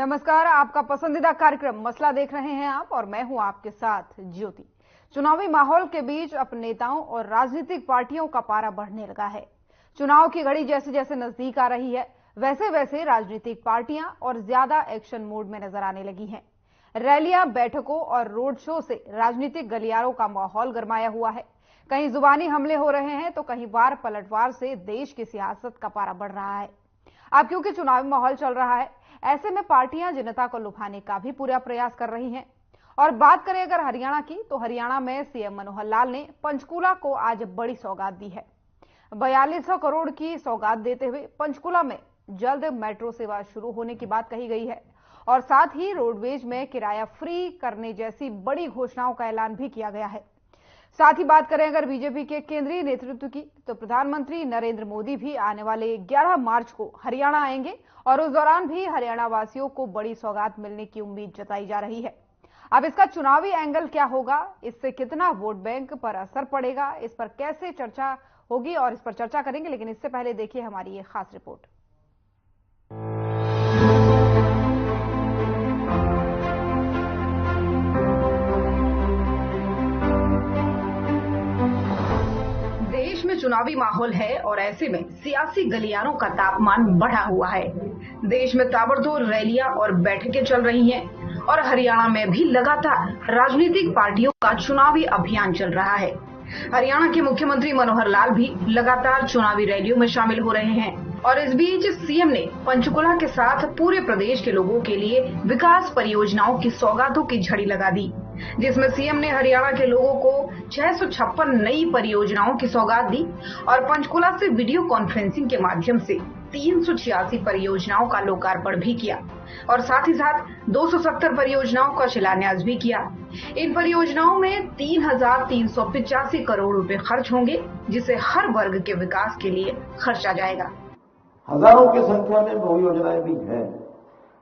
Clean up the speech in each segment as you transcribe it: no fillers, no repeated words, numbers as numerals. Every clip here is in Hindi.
नमस्कार, आपका पसंदीदा कार्यक्रम मसला देख रहे हैं आप और मैं हूं आपके साथ ज्योति। चुनावी माहौल के बीच अब नेताओं और राजनीतिक पार्टियों का पारा बढ़ने लगा है। चुनाव की घड़ी जैसे जैसे नजदीक आ रही है, वैसे वैसे राजनीतिक पार्टियां और ज्यादा एक्शन मोड में नजर आने लगी हैं। रैलियां, बैठकों और रोड शो से राजनीतिक गलियारों का माहौल गरमाया हुआ है। कहीं जुबानी हमले हो रहे हैं तो कहीं वार पलटवार से देश की सियासत का पारा बढ़ रहा है। अब क्योंकि चुनावी माहौल चल रहा है, ऐसे में पार्टियां जनता को लुभाने का भी पूरा प्रयास कर रही हैं। और बात करें अगर हरियाणा की, तो हरियाणा में सीएम मनोहर लाल ने पंचकूला को आज बड़ी सौगात दी है। 4200 करोड़ की सौगात देते हुए पंचकूला में जल्द मेट्रो सेवा शुरू होने की बात कही गई है और साथ ही रोडवेज में किराया फ्री करने जैसी बड़ी घोषणाओं का ऐलान भी किया गया है। साथ ही बात करें अगर बीजेपी के केंद्रीय नेतृत्व की, तो प्रधानमंत्री नरेंद्र मोदी भी आने वाले 11 मार्च को हरियाणा आएंगे और उस दौरान भी हरियाणा वासियों को बड़ी सौगात मिलने की उम्मीद जताई जा रही है। अब इसका चुनावी एंगल क्या होगा, इससे कितना वोट बैंक पर असर पड़ेगा, इस पर कैसे चर्चा होगी और इस पर चर्चा करेंगे। लेकिन इससे पहले देखिए हमारी ये खास रिपोर्ट। देश में चुनावी माहौल है और ऐसे में सियासी गलियारों का तापमान बढ़ा हुआ है। देश में ताबड़तोड़ रैलियां और बैठकें चल रही हैं और हरियाणा में भी लगातार राजनीतिक पार्टियों का चुनावी अभियान चल रहा है। हरियाणा के मुख्यमंत्री मनोहर लाल भी लगातार चुनावी रैलियों में शामिल हो रहे हैं और इस बीच सीएम ने पंचकुला के साथ पूरे प्रदेश के लोगों के लिए विकास परियोजनाओं की सौगातों की झड़ी लगा दी, जिसमें सीएम ने हरियाणा के लोगों को 656 नई परियोजनाओं की सौगात दी और पंचकुला से वीडियो कॉन्फ्रेंसिंग के माध्यम से 386 परियोजनाओं का लोकार्पण भी किया और साथ ही साथ 270 परियोजनाओं का शिलान्यास भी किया। इन परियोजनाओं में 3385 करोड़ रुपए खर्च होंगे, जिसे हर वर्ग के विकास के लिए खर्चा जाएगा। हजारों की संख्या में बहु योजनाएं भी हैं,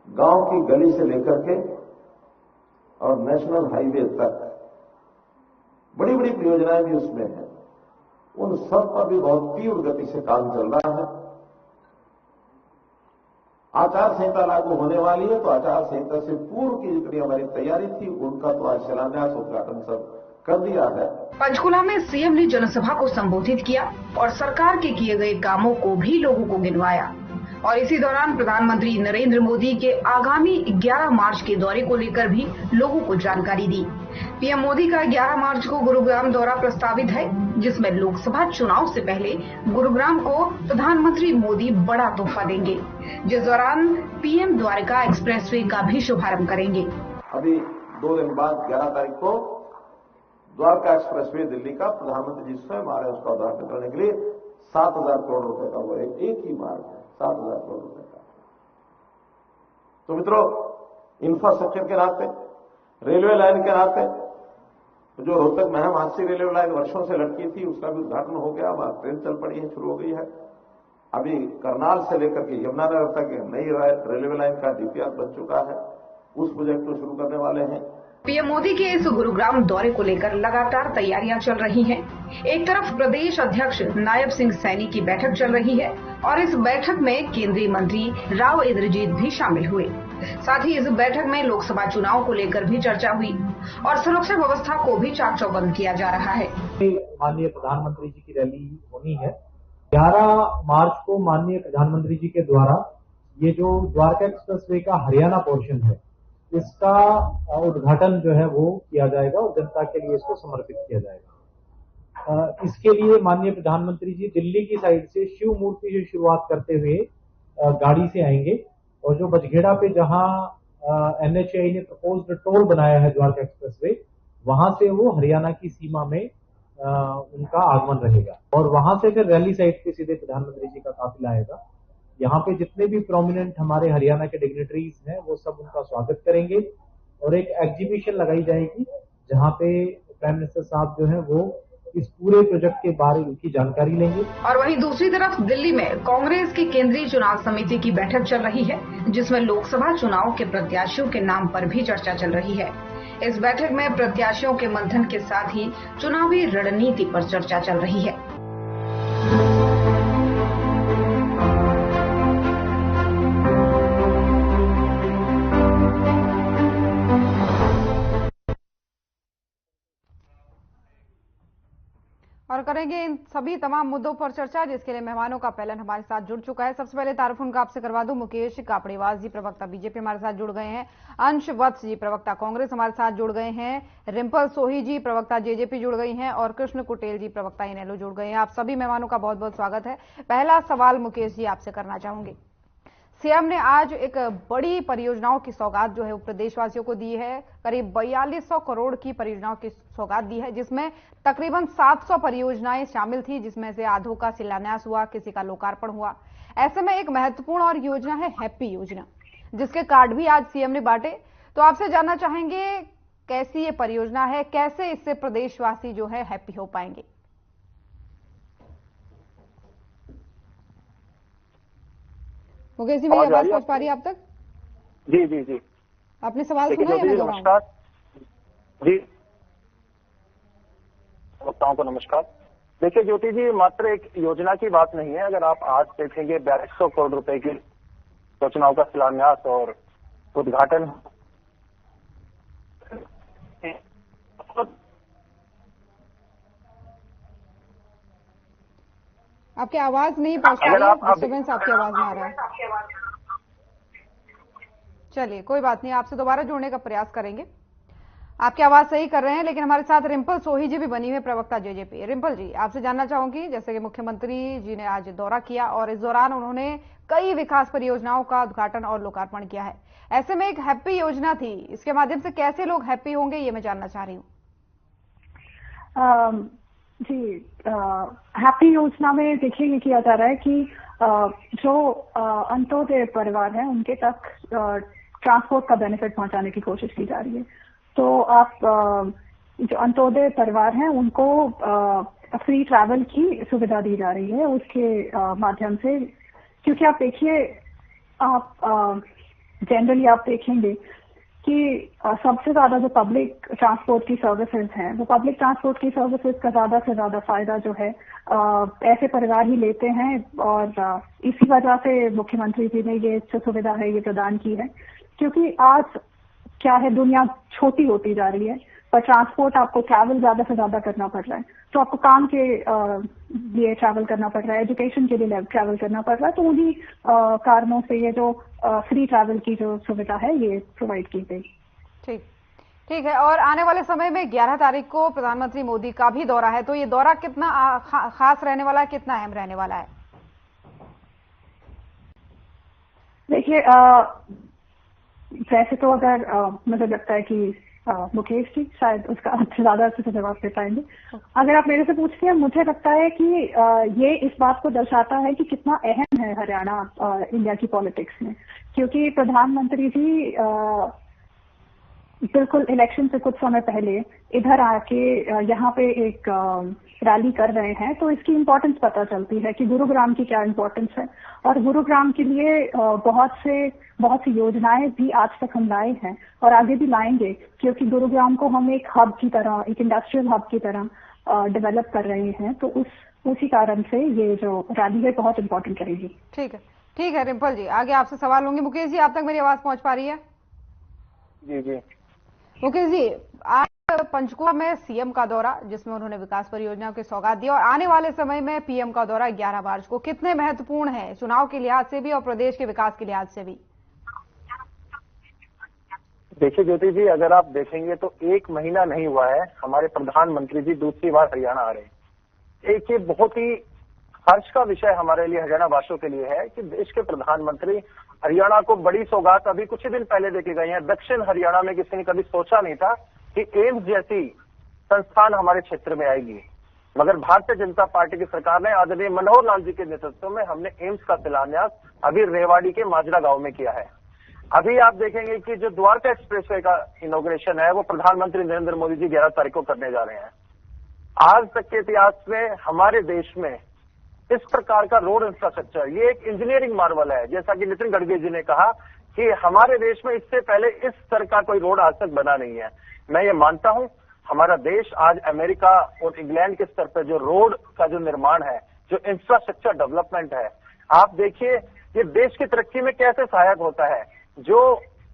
गांव की गली से लेकर के और नेशनल हाईवे तक बड़ी बड़ी परियोजनाएं भी उसमें हैं। उन सब पर भी बहुत तीव्र गति से काम चल रहा है। आचार संहिता लागू होने वाली है, तो आचार संहिता से पूर्व की जितनी हमारी तैयारी थी उनका तो आज शिलान्यास उद्घाटन सब कर दिया है। पंचकुला में सीएम ने जनसभा को संबोधित किया और सरकार के किए गए कामों को भी लोगों को गिनवाया और इसी दौरान प्रधानमंत्री नरेंद्र मोदी के आगामी 11 मार्च के दौरे को लेकर भी लोगों को जानकारी दी। पीएम मोदी का 11 मार्च को गुरुग्राम दौरा प्रस्तावित है, जिसमें लोकसभा चुनाव से पहले गुरुग्राम को प्रधानमंत्री मोदी बड़ा तोहफा देंगे, जिस दौरान पीएम द्वारका एक्सप्रेसवे का भी शुभारंभ करेंगे। अभी 2 दिन बाद 11 तारीख को द्वारका एक्सप्रेसवे दिल्ली का प्रधानमंत्री जी स्वयं आ रहे हैं उसका उद्घाटन करने के लिए। 7000 करोड़ रुपए का वो एक ही मार्ग है, 7000 करोड़ रुपए का। तो मित्रों, इंफ्रास्ट्रक्चर के नाते, रेलवे लाइन के नाते, तो जो रोहतक महम हादसी रेलवे लाइन वर्षों से लटकी थी उसका भी उद्घाटन हो गया। वहां ट्रेन चल पड़ी है, शुरू हो गई है। अभी करनाल से लेकर के यमुनानगर तक नई रेलवे लाइन का डीपीआर बन चुका है, उस प्रोजेक्ट को शुरू करने वाले हैं। पीएम मोदी के इस गुरुग्राम दौरे को लेकर लगातार तैयारियां चल रही हैं। एक तरफ प्रदेश अध्यक्ष नायब सिंह सैनी की बैठक चल रही है और इस बैठक में केंद्रीय मंत्री राव इंद्रजीत भी शामिल हुए। साथ ही इस बैठक में लोकसभा चुनाव को लेकर भी चर्चा हुई और सुरक्षा व्यवस्था को भी चाक चौबंद किया जा रहा है। माननीय प्रधानमंत्री जी की रैली होनी है 11 मार्च को। माननीय प्रधानमंत्री जी के द्वारा ये जो द्वारका एक्सप्रेसवे का हरियाणा पोर्शन है, इसका उद्घाटन जो है वो किया जाएगा और जनता के लिए इसको समर्पित किया जाएगा। इसके लिए माननीय प्रधानमंत्री जी दिल्ली की साइड से शिव मूर्ति से शुरुआत करते हुए गाड़ी से आएंगे और जो बजघेड़ा पे जहां एनएचएआई ने प्रपोज्ड टोल बनाया है द्वारका एक्सप्रेसवे, वहां से वो हरियाणा की सीमा में उनका आगमन रहेगा और वहां से फिर रैली साइड पे सीधे प्रधानमंत्री जी का काफिला आएगा। यहाँ पे जितने भी प्रोमिनेंट हमारे हरियाणा के डिग्नेटरीज हैं वो सब उनका स्वागत करेंगे और एक एग्जीबिशन लगाई जाएगी जहाँ पे प्राइम मिनिस्टर साहब जो है वो इस पूरे प्रोजेक्ट के बारे में की जानकारी लेंगे। और वहीं दूसरी तरफ दिल्ली में कांग्रेस की केंद्रीय चुनाव समिति की बैठक चल रही है, जिसमें लोकसभा चुनाव के प्रत्याशियों के नाम पर भी चर्चा चल रही है। इस बैठक में प्रत्याशियों के मंथन के साथ ही चुनावी रणनीति पर चर्चा चल रही है। और करेंगे इन सभी तमाम मुद्दों पर चर्चा, जिसके लिए मेहमानों का पैनल हमारे साथ जुड़ चुका है। सबसे पहले तारुफ उनका आपसे करवा दूं। मुकेश कापड़ीवास जी, प्रवक्ता बीजेपी, हमारे साथ जुड़ गए हैं। अंश वत्स जी, प्रवक्ता कांग्रेस, हमारे साथ जुड़ गए हैं। रिंपल सोही जी, प्रवक्ता जेजेपी, जुड़ गई हैं। और कृष्ण कुटेल जी, प्रवक्ता इनेलो, जुड़ गए हैं। आप सभी मेहमानों का बहुत बहुत स्वागत है। पहला सवाल मुकेश जी आपसे करना चाहूंगी। सीएम ने आज एक बड़ी परियोजनाओं की सौगात जो है वो प्रदेशवासियों को दी है। करीब 4200 करोड़ की परियोजनाओं की सौगात दी है, जिसमें तकरीबन 700 परियोजनाएं शामिल थी, जिसमें से आधों का शिलान्यास हुआ, किसी का लोकार्पण हुआ। ऐसे में एक महत्वपूर्ण और योजना है हैप्पी योजना, जिसके कार्ड भी आज सीएम ने बांटे। तो आपसे जानना चाहेंगे कैसी ये परियोजना है, कैसे इससे प्रदेशवासी जो है हैप्पी हो पाएंगे। मुकेश जी, मेरी आवाज पहुंच पा रही है आप तक? जी जी जी, आपने सवाल सुना या मैं दोहराऊं? नमस्कार जी, वक्ताओं को नमस्कार। देखिए ज्योति जी, मात्र एक योजना की बात नहीं है। अगर आप आज देखेंगे 4200 करोड़ रुपए की योजनाओं का शिलान्यास और उद्घाटन, आपकी आवाज नहीं पहुंच पा रही है, डिस्टर्बेंस आपकी आवाज में आ रहा है। चलिए कोई बात नहीं, आपसे दोबारा जुड़ने का प्रयास करेंगे। आपकी आवाज सही कर रहे हैं, लेकिन हमारे साथ रिंपल सोही जी भी बनी हुई, प्रवक्ता जेजेपी। रिंपल जी, आपसे जानना चाहूंगी, जैसे कि मुख्यमंत्री जी ने आज दौरा किया और इस दौरान उन्होंने कई विकास परियोजनाओं का उद्घाटन और लोकार्पण किया है। ऐसे में एक हैप्पी योजना थी, इसके माध्यम से कैसे लोग हैप्पी होंगे, ये मैं जानना चाह रही हूँ। जी, हैप्पी योजना में देखिए ये किया जा रहा है कि जो अंत्योदय परिवार है उनके तक ट्रांसपोर्ट का बेनिफिट पहुंचाने की कोशिश की जा रही है। तो आप जो अंत्योदय परिवार हैं उनको फ्री ट्रैवल की सुविधा दी जा रही है उसके माध्यम से। क्योंकि आप देखिए, आप जनरली आप देखेंगे कि सबसे ज्यादा जो पब्लिक ट्रांसपोर्ट की सर्विसेज हैं, वो पब्लिक ट्रांसपोर्ट की सर्विसेज का ज्यादा से ज्यादा फायदा जो है ऐसे परिवार ही लेते हैं। और इसी वजह से मुख्यमंत्री जी ने ये जो सुविधा है ये प्रदान की है। क्योंकि आज क्या है, दुनिया छोटी होती जा रही है, पर ट्रांसपोर्ट आपको ट्रैवल ज्यादा से ज्यादा करना पड़ रहा है। तो आपको काम के लिए ट्रैवल करना पड़ रहा है, एजुकेशन के लिए ट्रैवल करना पड़ रहा है। तो उन्हीं कारणों से ये जो फ्री ट्रैवल की जो सुविधा है ये प्रोवाइड की गई। ठीक है। और आने वाले समय में 11 तारीख को प्रधानमंत्री मोदी का भी दौरा है, तो ये दौरा कितना खास रहने वाला है, कितना अहम रहने वाला है? देखिए, वैसे तो अगर मुझे लगता है कि मुकेश जी शायद उसका ज्यादा अच्छे से जवाब दे पाएंगे। अगर आप मेरे से पूछते हैं, मुझे लगता है कि ये इस बात को दर्शाता है कि कितना अहम है हरियाणा इंडिया की पॉलिटिक्स में। क्योंकि प्रधानमंत्री जी बिल्कुल इलेक्शन से कुछ समय पहले इधर आके यहाँ पे एक रैली कर रहे हैं, तो इसकी इम्पोर्टेंस पता चलती है कि गुरुग्राम की क्या इम्पोर्टेंस है। और गुरुग्राम के लिए बहुत सी योजनाएं भी आज तक हम लाए हैं और आगे भी लाएंगे, क्योंकि गुरुग्राम को हम एक हब की तरह, एक इंडस्ट्रियल हब की तरह डेवलप कर रहे हैं। तो उसी कारण से ये जो रैली है बहुत इम्पोर्टेंट रहेगी। ठीक है रिंपल जी, आगे आपसे सवाल लूंगी। मुकेश जी, आप तक मेरी आवाज पहुंच पा रही है? जी जी। मुकेश जी, आज पंचकुला में सीएम का दौरा, जिसमें उन्होंने विकास परियोजनाओं की सौगात दी, और आने वाले समय में पीएम का दौरा 11 मार्च को, कितने महत्वपूर्ण है चुनाव के लिहाज से भी और प्रदेश के विकास के लिहाज से भी? देखिए ज्योति जी, अगर आप देखेंगे तो 1 महीना नहीं हुआ है हमारे प्रधानमंत्री जी दूसरी बार हरियाणा आ रहे हैं। एक ये बहुत ही हर्ष का विषय हमारे लिए, हरियाणा वासियों के लिए है कि देश के प्रधानमंत्री हरियाणा को बड़ी सौगात अभी कुछ ही दिन पहले देके गए हैं। दक्षिण हरियाणा में किसी ने कभी सोचा नहीं था कि एम्स जैसी संस्थान हमारे क्षेत्र में आएगी, मगर भारतीय जनता पार्टी की सरकार ने आदरणीय मनोहर लाल जी के नेतृत्व में हमने एम्स का शिलान्यास अभी रेवाड़ी के माजरा गांव में किया है। अभी आप देखेंगे कि जो द्वारका एक्सप्रेसवे का इनॉग्रेशन है वो प्रधानमंत्री नरेंद्र मोदी जी 11 तारीख को करने जा रहे हैं। आज तक के इतिहास में हमारे देश में इस प्रकार का रोड इंफ्रास्ट्रक्चर, ये एक इंजीनियरिंग मार्वल है। जैसा कि नितिन गडकरी जी ने कहा कि हमारे देश में इससे पहले इस तरह का कोई रोड आज तक बना नहीं है। मैं ये मानता हूं, हमारा देश आज अमेरिका और इंग्लैंड के स्तर पर जो रोड का जो निर्माण है, जो इंफ्रास्ट्रक्चर डेवलपमेंट है, आप देखिए ये देश की तरक्की में कैसे सहायक होता है। जो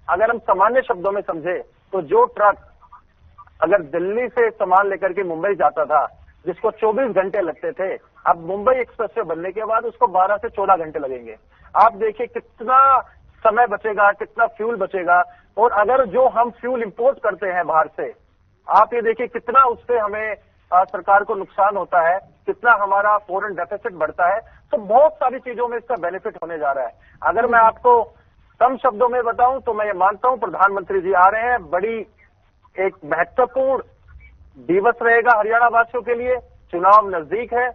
अगर हम सामान्य शब्दों में समझे तो जो ट्रक अगर दिल्ली से सामान लेकर के मुंबई जाता था, जिसको 24 घंटे लगते थे, अब मुंबई एक्सप्रेस वे बनने के बाद उसको 12 से 14 घंटे लगेंगे। आप देखिए कितना समय बचेगा, कितना फ्यूल बचेगा। और अगर जो हम फ्यूल इंपोर्ट करते हैं बाहर से, आप ये देखिए कितना उससे हमें सरकार को नुकसान होता है, कितना हमारा फॉरेन डेफिसिट बढ़ता है। तो बहुत सारी चीजों में इसका बेनिफिट होने जा रहा है। अगर मैं आपको कम शब्दों में बताऊं तो मैं ये मानता हूं प्रधानमंत्री जी आ रहे हैं, बड़ी एक महत्वपूर्ण दिवस रहेगा हरियाणा वासियों के लिए। चुनाव नजदीक है,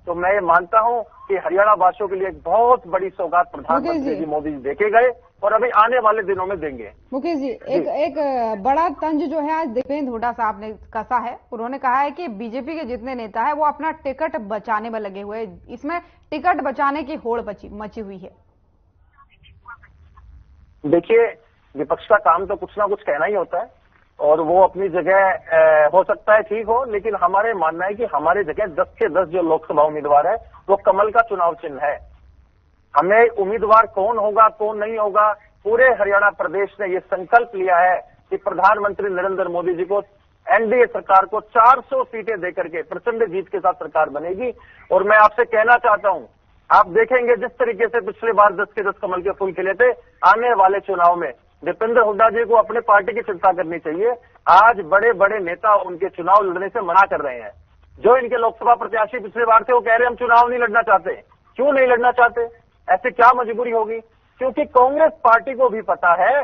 तो मैं ये मानता हूं कि हरियाणा वासियों के लिए एक बहुत बड़ी सौगात प्रधानमंत्री जी मोदी जी देके गए और अभी आने वाले दिनों में देंगे। मुकेश जी, एक बड़ा तंज जो है आज देवेंद्र हुड्डा साहब ने कसा है। उन्होंने कहा है कि बीजेपी के जितने नेता है वो अपना टिकट बचाने में लगे हुए, इसमें टिकट बचाने की होड़ मची हुई है। देखिए, विपक्ष का काम तो कुछ ना कुछ कहना ही होता है और वो अपनी जगह हो सकता है ठीक हो, लेकिन हमारे मानना है कि हमारी जगह 10 के 10 जो लोकसभा उम्मीदवार है वो कमल का चुनाव चिन्ह है। हमें उम्मीदवार कौन होगा कौन नहीं होगा, पूरे हरियाणा प्रदेश ने ये संकल्प लिया है कि प्रधानमंत्री नरेंद्र मोदी जी को, एनडीए सरकार को 400 सीटें देकर के प्रचंड जीत के साथ सरकार बनेगी। और मैं आपसे कहना चाहता हूं, आप देखेंगे जिस तरीके से पिछली बार 10 के 10 कमल के फूल खिले थे, आने वाले चुनाव में दीपेंद्र हुड्डा जी को अपने पार्टी की चिंता करनी चाहिए। आज बड़े बड़े नेता उनके चुनाव लड़ने से मना कर रहे हैं। जो इनके लोकसभा प्रत्याशी पिछली बार थे वो कह रहे हैं हम चुनाव नहीं लड़ना चाहते। क्यों नहीं लड़ना चाहते? ऐसे क्या मजबूरी होगी? क्योंकि कांग्रेस पार्टी को भी पता है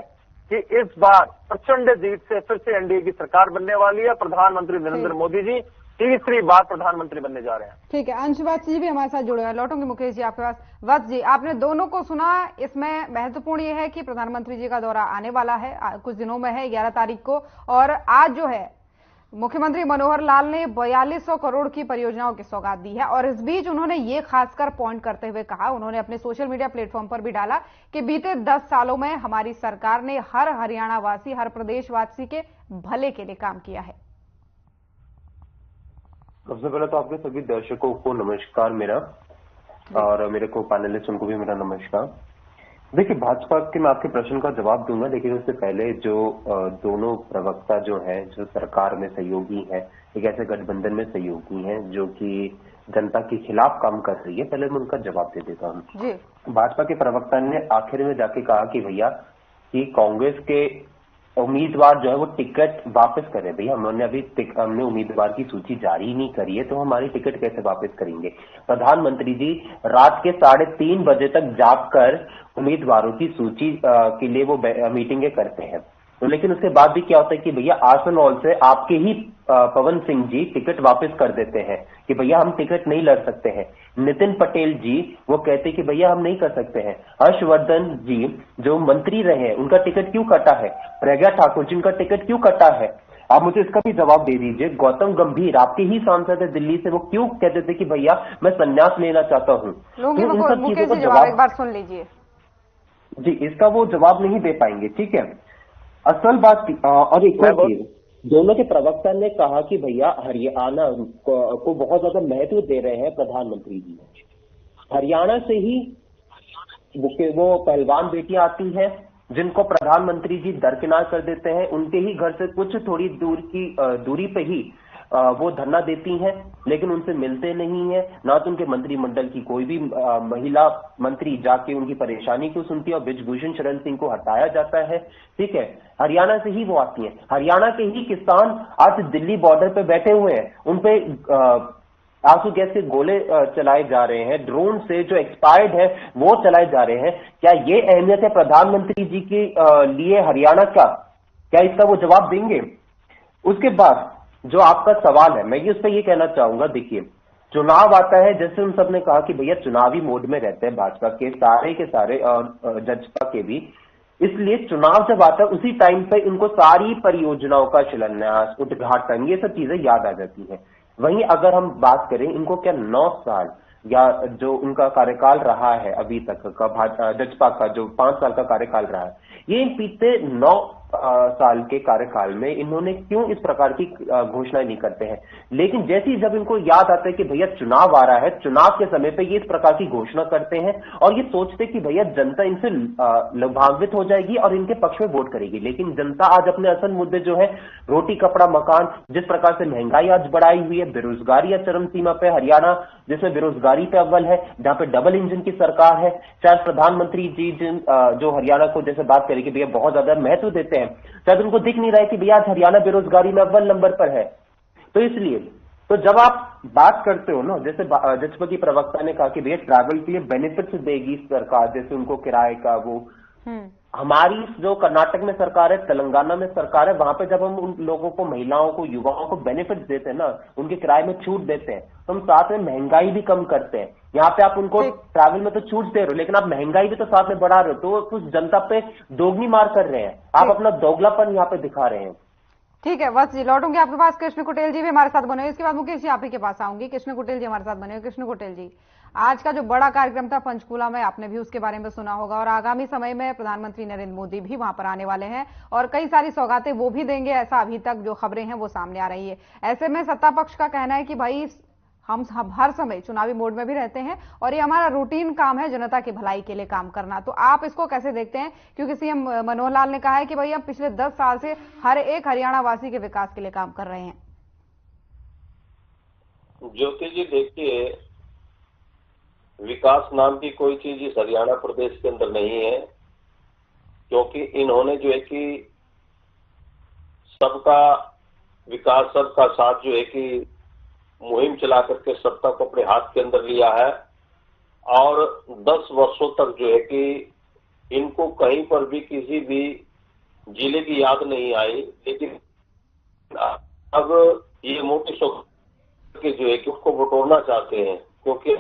कि इस बार प्रचंड जीत से फिर से एनडीए की सरकार बनने वाली है। प्रधानमंत्री नरेंद्र मोदी जी तीसरी बार प्रधानमंत्री बनने जा रहे हैं। ठीक है, अंश वत्स जी भी हमारे साथ जुड़े हैं। लौटूंगे मुकेश जी आपके पास। वत्स जी, आपने दोनों को सुना। इसमें महत्वपूर्ण ये है कि प्रधानमंत्री जी का दौरा आने वाला है, कुछ दिनों में है, 11 तारीख को। और आज जो है मुख्यमंत्री मनोहर लाल ने 4200 करोड़ की परियोजनाओं की सौगात दी है। और इस बीच उन्होंने ये खासकर पॉइंट करते हुए कहा, उन्होंने अपने सोशल मीडिया प्लेटफॉर्म पर भी डाला कि बीते 10 सालों में हमारी सरकार ने हर हरियाणा वासी, हर प्रदेशवासी के भले के लिए काम किया है। सबसे पहले तो आपके सभी दर्शकों को नमस्कार मेरा, और मेरे को पैनलिस्ट उनको भी मेरा नमस्कार। देखिए, भाजपा के मैं आपके प्रश्न का जवाब दूंगा, लेकिन उससे पहले जो दोनों प्रवक्ता जो हैं, जो सरकार में सहयोगी हैं, एक ऐसे गठबंधन में सहयोगी हैं जो कि जनता के खिलाफ काम कर रही है, पहले मैं उनका जवाब दे देता हूँ। भाजपा के प्रवक्ता ने आखिर में जाके कहा कि भैया कि कांग्रेस के उम्मीदवार जो है वो टिकट वापस करें। भैया हमने उम्मीदवार की सूची जारी नहीं करी है, तो हमारी टिकट कैसे वापस करेंगे? प्रधानमंत्री जी रात के 3:30 बजे तक जागकर उम्मीदवारों की सूची के लिए वो मीटिंगें करते हैं। तो लेकिन उसके बाद भी क्या होता है कि भैया आसन हॉल से आपके ही पवन सिंह जी टिकट वापस कर देते हैं कि भैया हम टिकट नहीं लड़ सकते हैं। नितिन पटेल जी वो कहते हैं कि भैया हम नहीं कर सकते हैं। हर्षवर्धन जी जो मंत्री रहे उनका टिकट क्यों कटा है? प्रज्ञा ठाकुर जी उनका टिकट क्यों कटा है? आप मुझे इसका भी जवाब दे दीजिए। गौतम गंभीर आपके ही सांसद है दिल्ली से, वो क्यों कहते थे कि भैया मैं संन्यास लेना चाहता हूँ? तो इन सब चीजों का जवाब एक बार सुन लीजिए जी, इसका वो जवाब नहीं दे पाएंगे। ठीक है, असल बात और एक और चीज, दोनों के प्रवक्ता ने कहा कि भैया हरियाणा को बहुत ज्यादा महत्व दे रहे हैं प्रधानमंत्री जी। हरियाणा से ही वो पहलवान बेटियां आती हैं जिनको प्रधानमंत्री जी दरकिनार कर देते हैं। उनके ही घर से कुछ थोड़ी दूरी पे ही वो धरना देती हैं, लेकिन उनसे मिलते नहीं है। ना तो उनके मंत्रिमंडल की कोई भी महिला मंत्री जाके उनकी परेशानी क्यों सुनती है, और बृजभूषण शरण सिंह को हटाया जाता है। ठीक है, हरियाणा से ही वो आती हैं। हरियाणा के ही किसान आज दिल्ली बॉर्डर पे बैठे हुए हैं, उनपे आंसू गैस के गोले चलाए जा रहे हैं, ड्रोन से जो एक्सपायर्ड है वो चलाए जा रहे हैं। क्या ये अहमियत है प्रधानमंत्री जी के लिए हरियाणा का? क्या इसका वो जवाब देंगे? उसके बाद जो आपका सवाल है, मैं उस पर ये कहना चाहूंगा, देखिए चुनाव आता है, जैसे उन सब ने कहा कि भैया चुनावी मोड में रहते हैं भाजपा के सारे और जजपा के भी, इसलिए चुनाव जब आता है उसी टाइम पे इनको सारी परियोजनाओं का शिलान्यास, उद्घाटन, ये सब चीजें याद आ जाती है। वहीं अगर हम बात करें इनको क्या 9 साल या जो उनका कार्यकाल रहा है अभी तक का जजपा का जो 5 साल का कार्यकाल रहा है, ये बीते साल के कार्यकाल में इन्होंने क्यों इस प्रकार की घोषणाएं नहीं करते हैं। लेकिन जैसे ही जब इनको याद आता है कि भैया चुनाव आ रहा है, चुनाव के समय पे ये इस प्रकार की घोषणा करते हैं और ये सोचते कि भैया जनता इनसे लाभान्वित हो जाएगी और इनके पक्ष में वोट करेगी। लेकिन जनता आज अपने असल मुद्दे जो है रोटी कपड़ा मकान, जिस प्रकार से महंगाई आज बढ़ाई हुई है, बेरोजगारी या चरम सीमा पे, हरियाणा जिसमें बेरोजगारी पे अव्वल है, जहां पे डबल इंजन की सरकार है, चाहे प्रधानमंत्री जी जो हरियाणा को जैसे बात करें कि भैया बहुत ज्यादा महत्व देते हैं, शायद उनको दिख नहीं रहा है कि भैया आज हरियाणा बेरोजगारी में अव्वल नंबर पर है। तो इसलिए तो जब आप बात करते हो ना, जैसे जसपा की प्रवक्ता ने कहा कि भैया ट्रैवल के लिए बेनिफिट्स देगी सरकार, जैसे उनको किराए का वो, हमारी जो कर्नाटक में सरकार है, तेलंगाना में सरकार है, वहां पे जब हम उन लोगों को, महिलाओं को, युवाओं को बेनिफिट्स देते हैं ना, उनके किराए में छूट देते हैं, तो हम साथ में महंगाई भी कम करते हैं। यहाँ पे आप उनको ट्रैवल में तो छूट दे रहे हो, लेकिन आप महंगाई भी तो साथ में बढ़ा रहे हो, तो कुछ जनता पे दोगुनी मार कर रहे हैं, आप अपना दोगलापन यहाँ पे दिखा रहे हैं। ठीक है, बस जी लौटूंगी आपके पास। कृष्ण कुटेल जी भी हमारे साथ बने हुए, इसके बाद मुकेश जी आप ही के पास आऊंगी। कृष्ण कुटेल जी हमारे साथ बने हुए। कृष्ण कुटेल जी, आज का जो बड़ा कार्यक्रम था पंचकूला में, आपने भी उसके बारे में सुना होगा और आगामी समय में प्रधानमंत्री नरेंद्र मोदी भी वहां पर आने वाले हैं और कई सारी सौगातें वो भी देंगे, ऐसा अभी तक जो खबरें हैं वो सामने आ रही है। ऐसे में सत्ता पक्ष का कहना है कि भाई हम हर समय चुनावी मोड में भी रहते हैं और ये हमारा रूटीन काम है जनता की भलाई के लिए काम करना। तो आप इसको कैसे देखते हैं? क्योंकि सीएम मनोहर लाल ने कहा है कि भाई हम पिछले 10 साल से हर एक हरियाणा वासी के विकास के लिए काम कर रहे हैं। ज्योति जी, देखिए, विकास नाम की कोई चीज इस हरियाणा प्रदेश के अंदर नहीं है, क्योंकि इन्होंने जो है कि सबका विकास सबका साथ जो है कि मुहिम चला करके सत्ता को अपने हाथ के अंदर लिया है और 10 वर्षों तक जो है कि इनको कहीं पर भी किसी भी जिले की याद नहीं आई। लेकिन अब ये मोटी सोच के जो है कि उसको बटोरना चाहते हैं, क्योंकि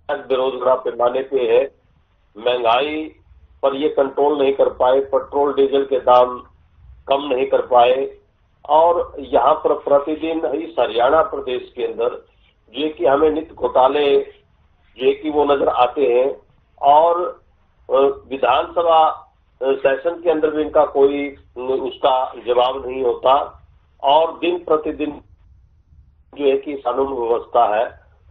बेरोजगार पैमाने पे है, महंगाई पर ये कंट्रोल नहीं कर पाए, पेट्रोल डीजल के दाम कम नहीं कर पाए और यहाँ पर प्रतिदिन इस हरियाणा प्रदेश के अंदर जो है कि हमें नित्य घोटाले जो है कि वो नजर आते हैं और विधानसभा सेशन के अंदर भी इनका कोई उसका जवाब नहीं होता और दिन प्रतिदिन जो है कि कानून व्यवस्था है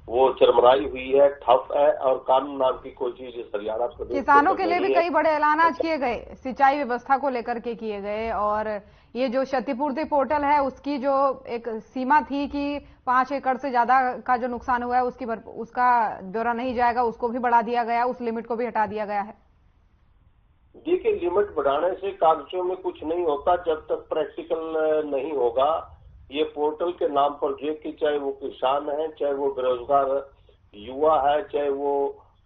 वो चरमराई हुई है, ठप है और कानून नाम की कोई चीज इस हरियाणा प्रदेश किसानों के लिए भी कई बड़े ऐलान आज किए गए, सिंचाई व्यवस्था को लेकर के किए गए और ये जो क्षतिपूर्ति पोर्टल है उसकी जो एक सीमा थी कि 5 एकड़ से ज्यादा का जो नुकसान हुआ है उसका ब्यौरा नहीं जाएगा, उसको भी बढ़ा दिया गया, उस लिमिट को भी हटा दिया गया है। देखिए, लिमिट बढ़ाने से कागजों में कुछ नहीं होता जब तक प्रैक्टिकल नहीं होगा। ये पोर्टल के नाम पर जो कि चाहे वो किसान है, चाहे वो बेरोजगार युवा है, चाहे वो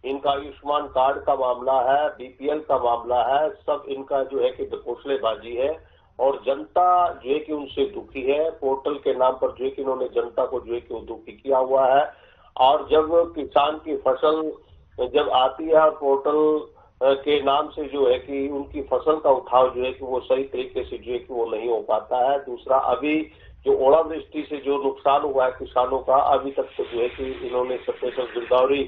इनका आयुष्मान कार्ड का मामला है, बीपीएल का मामला है, सब इनका जो है कि घोषणेबाजी है और जनता जो है कि उनसे दुखी है। पोर्टल के नाम पर जो है कि इन्होंने जनता को जो है कि दुखी किया हुआ है और जब किसान की फसल जब आती है और पोर्टल के नाम से जो है कि उनकी फसल का उठाव जो है कि वो सही तरीके से जो है कि वो नहीं हो पाता है। दूसरा, अभी जो ओलावृष्टि से जो नुकसान हुआ है किसानों का, अभी तक तो जो है कि इन्होंने स्पेशल गिरदावरी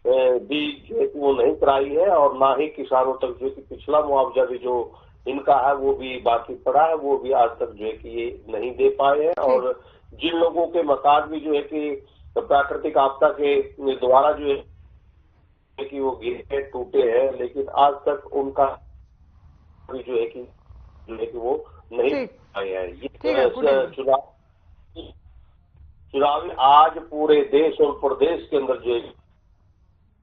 भी जो है कि वो नहीं कराई है और ना ही किसानों तक जो है कि पिछला मुआवजा भी जो इनका है वो भी बाकी पड़ा है, वो भी आज तक जो है कि ये नहीं दे पाए हैं और जिन लोगों के मकान भी जो है कि प्राकृतिक आपदा के द्वारा जो है कि वो गिरे टूटे हैं, लेकिन आज तक उनका भी जो है कि वो नहीं पाए हैं। ये चुनाव आज पूरे देश और प्रदेश के अंदर जो है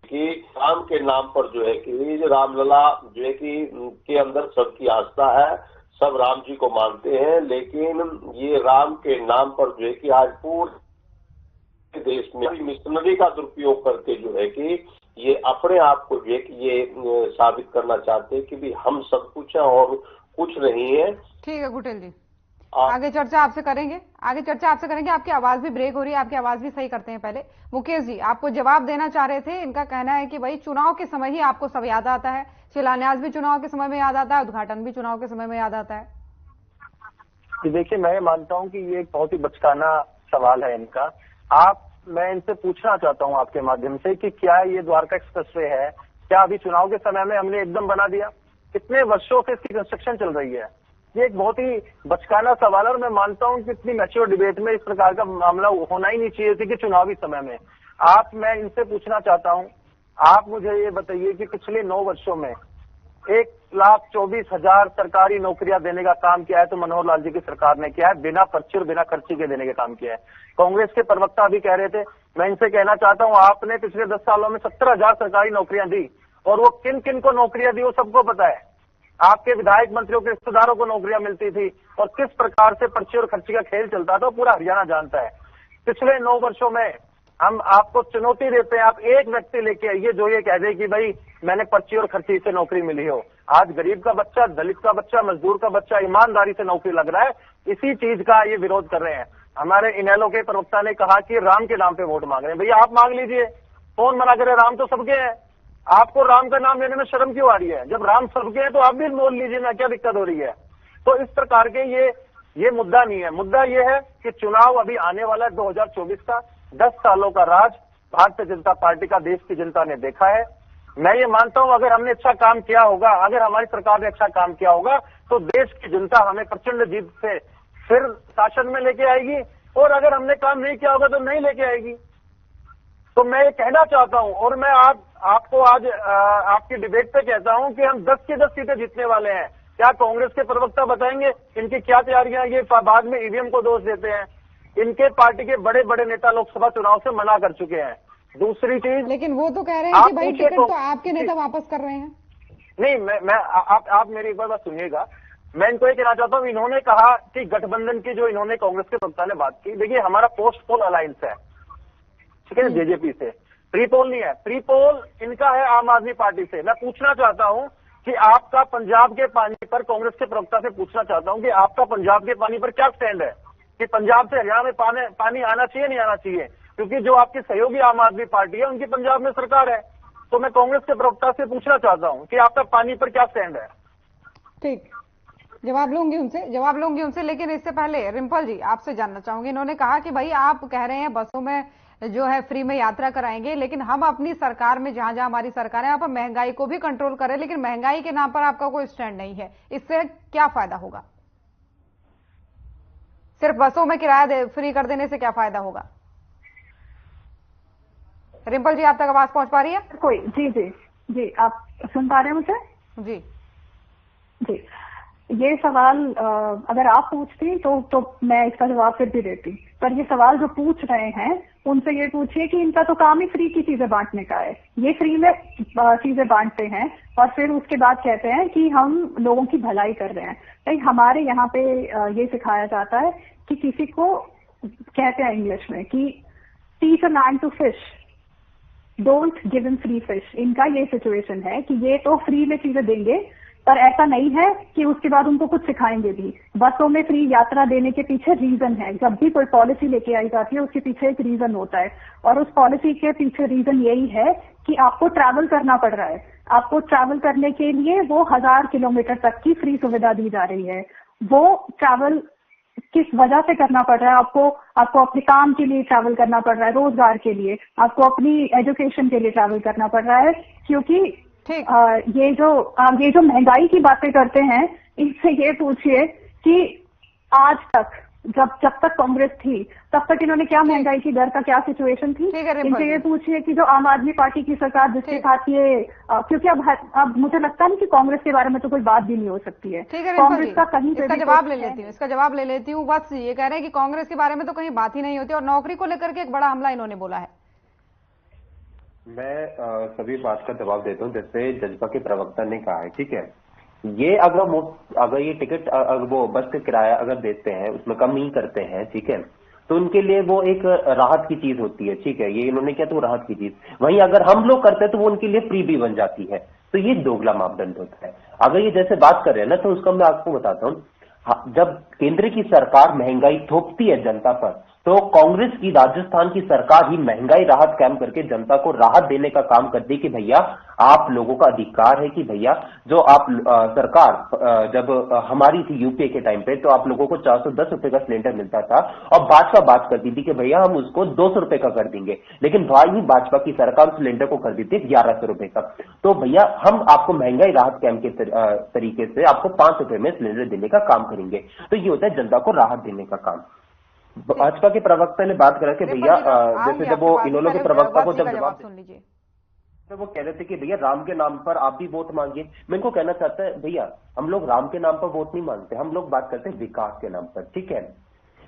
कि राम के नाम पर जो है कि रामलला जो है कि के अंदर सबकी आस्था है, सब राम जी को मानते हैं, लेकिन ये राम के नाम पर जो है कि आज पूरे देश में मिशनरी का दुरुपयोग करके जो है कि ये अपने आप को जो है कि ये साबित करना चाहते हैं कि भी हम सब कुछ है और कुछ नहीं है। ठीक है कुटेल जी, आगे चर्चा आपसे करेंगे, आपकी आवाज भी ब्रेक हो रही है, आपकी आवाज भी सही करते हैं। पहले मुकेश जी आपको जवाब देना चाह रहे थे, इनका कहना है कि भाई चुनाव के समय ही आपको सब याद आता है, शिलान्यास भी चुनाव के समय में याद आता है, उद्घाटन भी चुनाव के समय में याद आता है। देखिए, मैं मानता हूं कि ये एक बहुत ही बचकाना सवाल है इनका। मैं इनसे पूछना चाहता हूं आपके माध्यम से कि क्या ये द्वारका एक्सप्रेसवे है, क्या अभी चुनाव के समय में हमने एकदम बना दिया? कितने वर्षों से इसकी कंस्ट्रक्शन चल रही है ये एक बहुत ही बचकाना सवाल है और मैं मानता हूं कि इतनी मैच्योर डिबेट में इस प्रकार का मामला होना ही नहीं चाहिए थी कि चुनावी समय में। मैं इनसे पूछना चाहता हूं, आप मुझे ये बताइए कि पिछले 9 वर्षों में 1,24,000 सरकारी नौकरियां देने का काम किया है तो मनोहर लाल जी की सरकार ने किया है, बिना पर्ची और बिना खर्ची के देने का काम किया है। कांग्रेस के प्रवक्ता भी कह रहे थे, मैं इनसे कहना चाहता हूं, आपने पिछले 10 सालों में 17,000 सरकारी नौकरियां दी और वो किन किन को नौकरियां दी वो सबको पता है। आपके विधायक मंत्रियों के रिश्तेदारों को नौकरियां मिलती थी और किस प्रकार से पर्ची और खर्ची का खेल चलता था पूरा हरियाणा जानता है। पिछले 9 वर्षों में हम आपको चुनौती देते हैं, आप एक व्यक्ति लेके आइए जो ये कह दे कि भाई मैंने पर्ची और खर्ची से नौकरी मिली हो। आज गरीब का बच्चा, दलित का बच्चा, मजदूर का बच्चा ईमानदारी से नौकरी लग रहा है, इसी चीज का ये विरोध कर रहे हैं। हमारे इनेलो के प्रवक्ता ने कहा कि राम के नाम पे वोट मांग रहे हैं। भैया आप मांग लीजिए, कौन मना करे, राम तो सबके हैं। आपको राम का नाम लेने में शर्म क्यों आ रही है? जब राम सबके हैं तो आप भी बोल लीजिए ना, क्या दिक्कत हो रही है? तो इस प्रकार के ये मुद्दा नहीं है। मुद्दा ये है कि चुनाव अभी आने वाला है 2024 का, 10 सालों का राज भारतीय जनता पार्टी का देश की जनता ने देखा है। मैं ये मानता हूं अगर हमने अच्छा काम किया होगा, अगर हमारी सरकार ने अच्छा काम किया होगा तो देश की जनता हमें प्रचंड जीत से फिर शासन में लेके आएगी, और अगर हमने काम नहीं किया होगा तो नहीं लेके आएगी। तो मैं ये कहना चाहता हूं और मैं आपको आज आपकी डिबेट पे कहता हूं कि हम 10 की 10 सीटें जीतने वाले हैं। क्या कांग्रेस के प्रवक्ता बताएंगे इनकी क्या तैयारियां? ये बाद में ईवीएम को दोष देते हैं। इनके पार्टी के बड़े बड़े नेता लोकसभा चुनाव से मना कर चुके हैं। दूसरी चीज, लेकिन वो तो कह रहे हैं कि भाई टिकट तो आपके नेता वापस कर रहे हैं। नहीं, आप मेरी एक बात सुनिएगा। मैं इनको ये कहना चाहता हूं, इन्होंने कहा कि गठबंधन की जो इन्होंने कांग्रेस के प्रवक्ता ने बात की, देखिए हमारा पोस्ट पोल अलायंस है, ठीक है, जेजेपी से। प्री पोल नहीं है, प्री पोल इनका है आम आदमी पार्टी से। मैं पूछना चाहता हूं कि आपका पंजाब के पानी पर, कांग्रेस के प्रवक्ता से पूछना चाहता हूं कि आपका पंजाब के पानी पर क्या स्टैंड है कि पंजाब से हरियाणा में पानी आना चाहिए नहीं आना चाहिए? क्योंकि जो आपकी सहयोगी आम आदमी पार्टी है उनकी पंजाब में सरकार है। तो मैं कांग्रेस के प्रवक्ता से पूछना चाहता हूं कि आपका पानी पर क्या स्टैंड है? ठीक, जवाब लूंगी उनसे। लेकिन इससे पहले रिंपल जी आपसे जानना चाहूंगी, इन्होंने कहा कि भाई आप कह रहे हैं बसों में जो है फ्री में यात्रा कराएंगे, लेकिन हम अपनी सरकार में जहां जहां हमारी सरकार है यहाँ पर महंगाई को भी कंट्रोल करें, लेकिन महंगाई के नाम पर आपका कोई स्टैंड नहीं है। इससे क्या फायदा होगा? सिर्फ बसों में किराया फ्री कर देने से क्या फायदा होगा? रिंपल जी आप तक आवाज पहुंच पा रही है? कोई जी आप सुन पा रहे हैं मुझे? जी ये सवाल अगर आप पूछती तो मैं इसका जवाब फिर भी देती, पर ये सवाल जो पूछ रहे हैं उनसे ये पूछिए कि इनका तो काम ही फ्री की चीजें बांटने का है। ये फ्री में चीजें बांटते हैं और फिर उसके बाद कहते हैं कि हम लोगों की भलाई कर रहे हैं। भाई हमारे यहाँ पे ये सिखाया जाता है कि किसी को कहते हैं इंग्लिश में कि teach a man to fish, don't give him free fish. इनका ये सिचुएशन है कि ये तो फ्री में चीजें देंगे, पर ऐसा नहीं है कि उसके बाद उनको कुछ सिखाएंगे भी। बसों में फ्री यात्रा देने के पीछे रीजन है। जब भी कोई पॉलिसी लेके आई जाती है उसके पीछे एक रीजन होता है, और उस पॉलिसी के पीछे रीजन यही है कि आपको ट्रैवल करना पड़ रहा है। आपको ट्रैवल करने के लिए वो 1000 किलोमीटर तक की फ्री सुविधा दी जा रही है। वो ट्रैवल किस वजह से करना पड़ रहा है? आपको अपने काम के लिए ट्रैवल करना पड़ रहा है, रोजगार के लिए, आपको अपनी एजुकेशन के लिए ट्रैवल करना पड़ रहा है। क्योंकि ये जो महंगाई की बातें करते हैं, इनसे ये पूछिए कि आज तक जब तक कांग्रेस थी तब तक इन्होंने क्या महंगाई की दर का क्या सिचुएशन थी। इनसे ये पूछिए कि जो आम आदमी पार्टी की सरकार जिसके साथ ये क्योंकि अब मुझे लगता नहीं कि कांग्रेस के बारे में तो कोई बात भी नहीं हो सकती है। कांग्रेस का कहीं इसका जवाब ले लेती हूँ। बस ये कह रहे हैं कि कांग्रेस के बारे में तो कहीं बात ही नहीं होती, और नौकरी को लेकर के एक बड़ा हमला इन्होंने बोला है। मैं सभी बात का जवाब देता हूँ। जैसे जजपा के प्रवक्ता ने कहा है, ठीक है, ये अगर ये टिकट अगर वो बस का किराया अगर देते हैं उसमें कम नहीं करते हैं, ठीक है, तो उनके लिए वो एक राहत की चीज होती है, ठीक है, ये इन्होंने किया तो राहत की चीज। वहीं अगर हम लोग करते हैं तो वो उनके लिए फ्री भी बन जाती है। तो ये दोगला मापदंड होता है। अगर ये जैसे बात कर रहे हैं ना, तो उसका मैं आपको बताता हूँ। जब केंद्र की सरकार महंगाई थोपती है जनता पर, तो कांग्रेस की राजस्थान की सरकार ही महंगाई राहत कैंप करके जनता को राहत देने का काम करती है कि भैया आप लोगों का अधिकार है कि भैया जो आप सरकार जब हमारी थी यूपीए के टाइम पे, तो आप लोगों को 410 रुपए का सिलेंडर मिलता था और भाजपा बात करती थी कि भैया हम उसको 200 रुपए का कर देंगे, लेकिन भाई भाजपा की सरकार सिलेंडर को कर देती है 1100 रुपए का। तो भैया हम आपको महंगाई राहत कैंप के तरीके से आपको 5 रुपए में सिलेंडर देने का काम करेंगे। तो ये होता है जनता को राहत देने का काम। भाजपा के प्रवक्ता ने बात करा कि भैया जैसे जब वो इन्होंने के प्रवक्ता को जब जवाब सुन लीजिए, तो वो कह रहे थे कि भैया राम के नाम पर आप भी वोट मांगिए। मैं इनको कहना चाहता है भैया हम लोग राम के नाम पर वोट नहीं मांगते, हम लोग बात करते हैं विकास के नाम पर, ठीक है।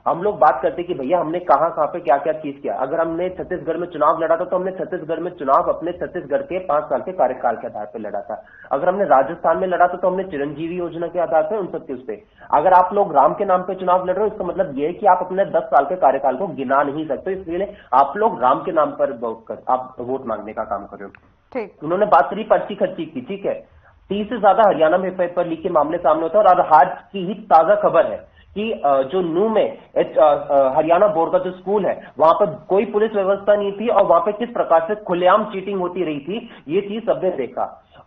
हम लोग बात करते हैं कि भैया हमने कहां पे क्या क्या चीज किया। अगर हमने छत्तीसगढ़ में चुनाव लड़ा था तो हमने छत्तीसगढ़ में चुनाव अपने छत्तीसगढ़ के 5 साल के कार्यकाल के आधार पर लड़ा था। अगर हमने राजस्थान में लड़ा था तो हमने चिरंजीवी योजना के आधार पर, उन सब के उस पे। अगर आप लोग राम के नाम पे चुनाव लड़ रहे हो, इसका मतलब यह है कि आप अपने 10 साल के कार्यकाल को गिना नहीं सकते, इसलिए आप लोग राम के नाम पर आप वोट मांगने का काम कर रहे हो। ठीक, उन्होंने बात करी पर्ची खर्ची की, ठीक है। 30 से ज्यादा हरियाणा में पेपर लीक के मामले सामने होता है और आज की ही ताजा खबर है कि जो नू में हरियाणा बोर्ड का जो स्कूल है वहां पर कोई पुलिस व्यवस्था नहीं थी और वहां पर किस प्रकार से खुलेआम चीटिंग होती रही थी, ये चीज सबने देखा।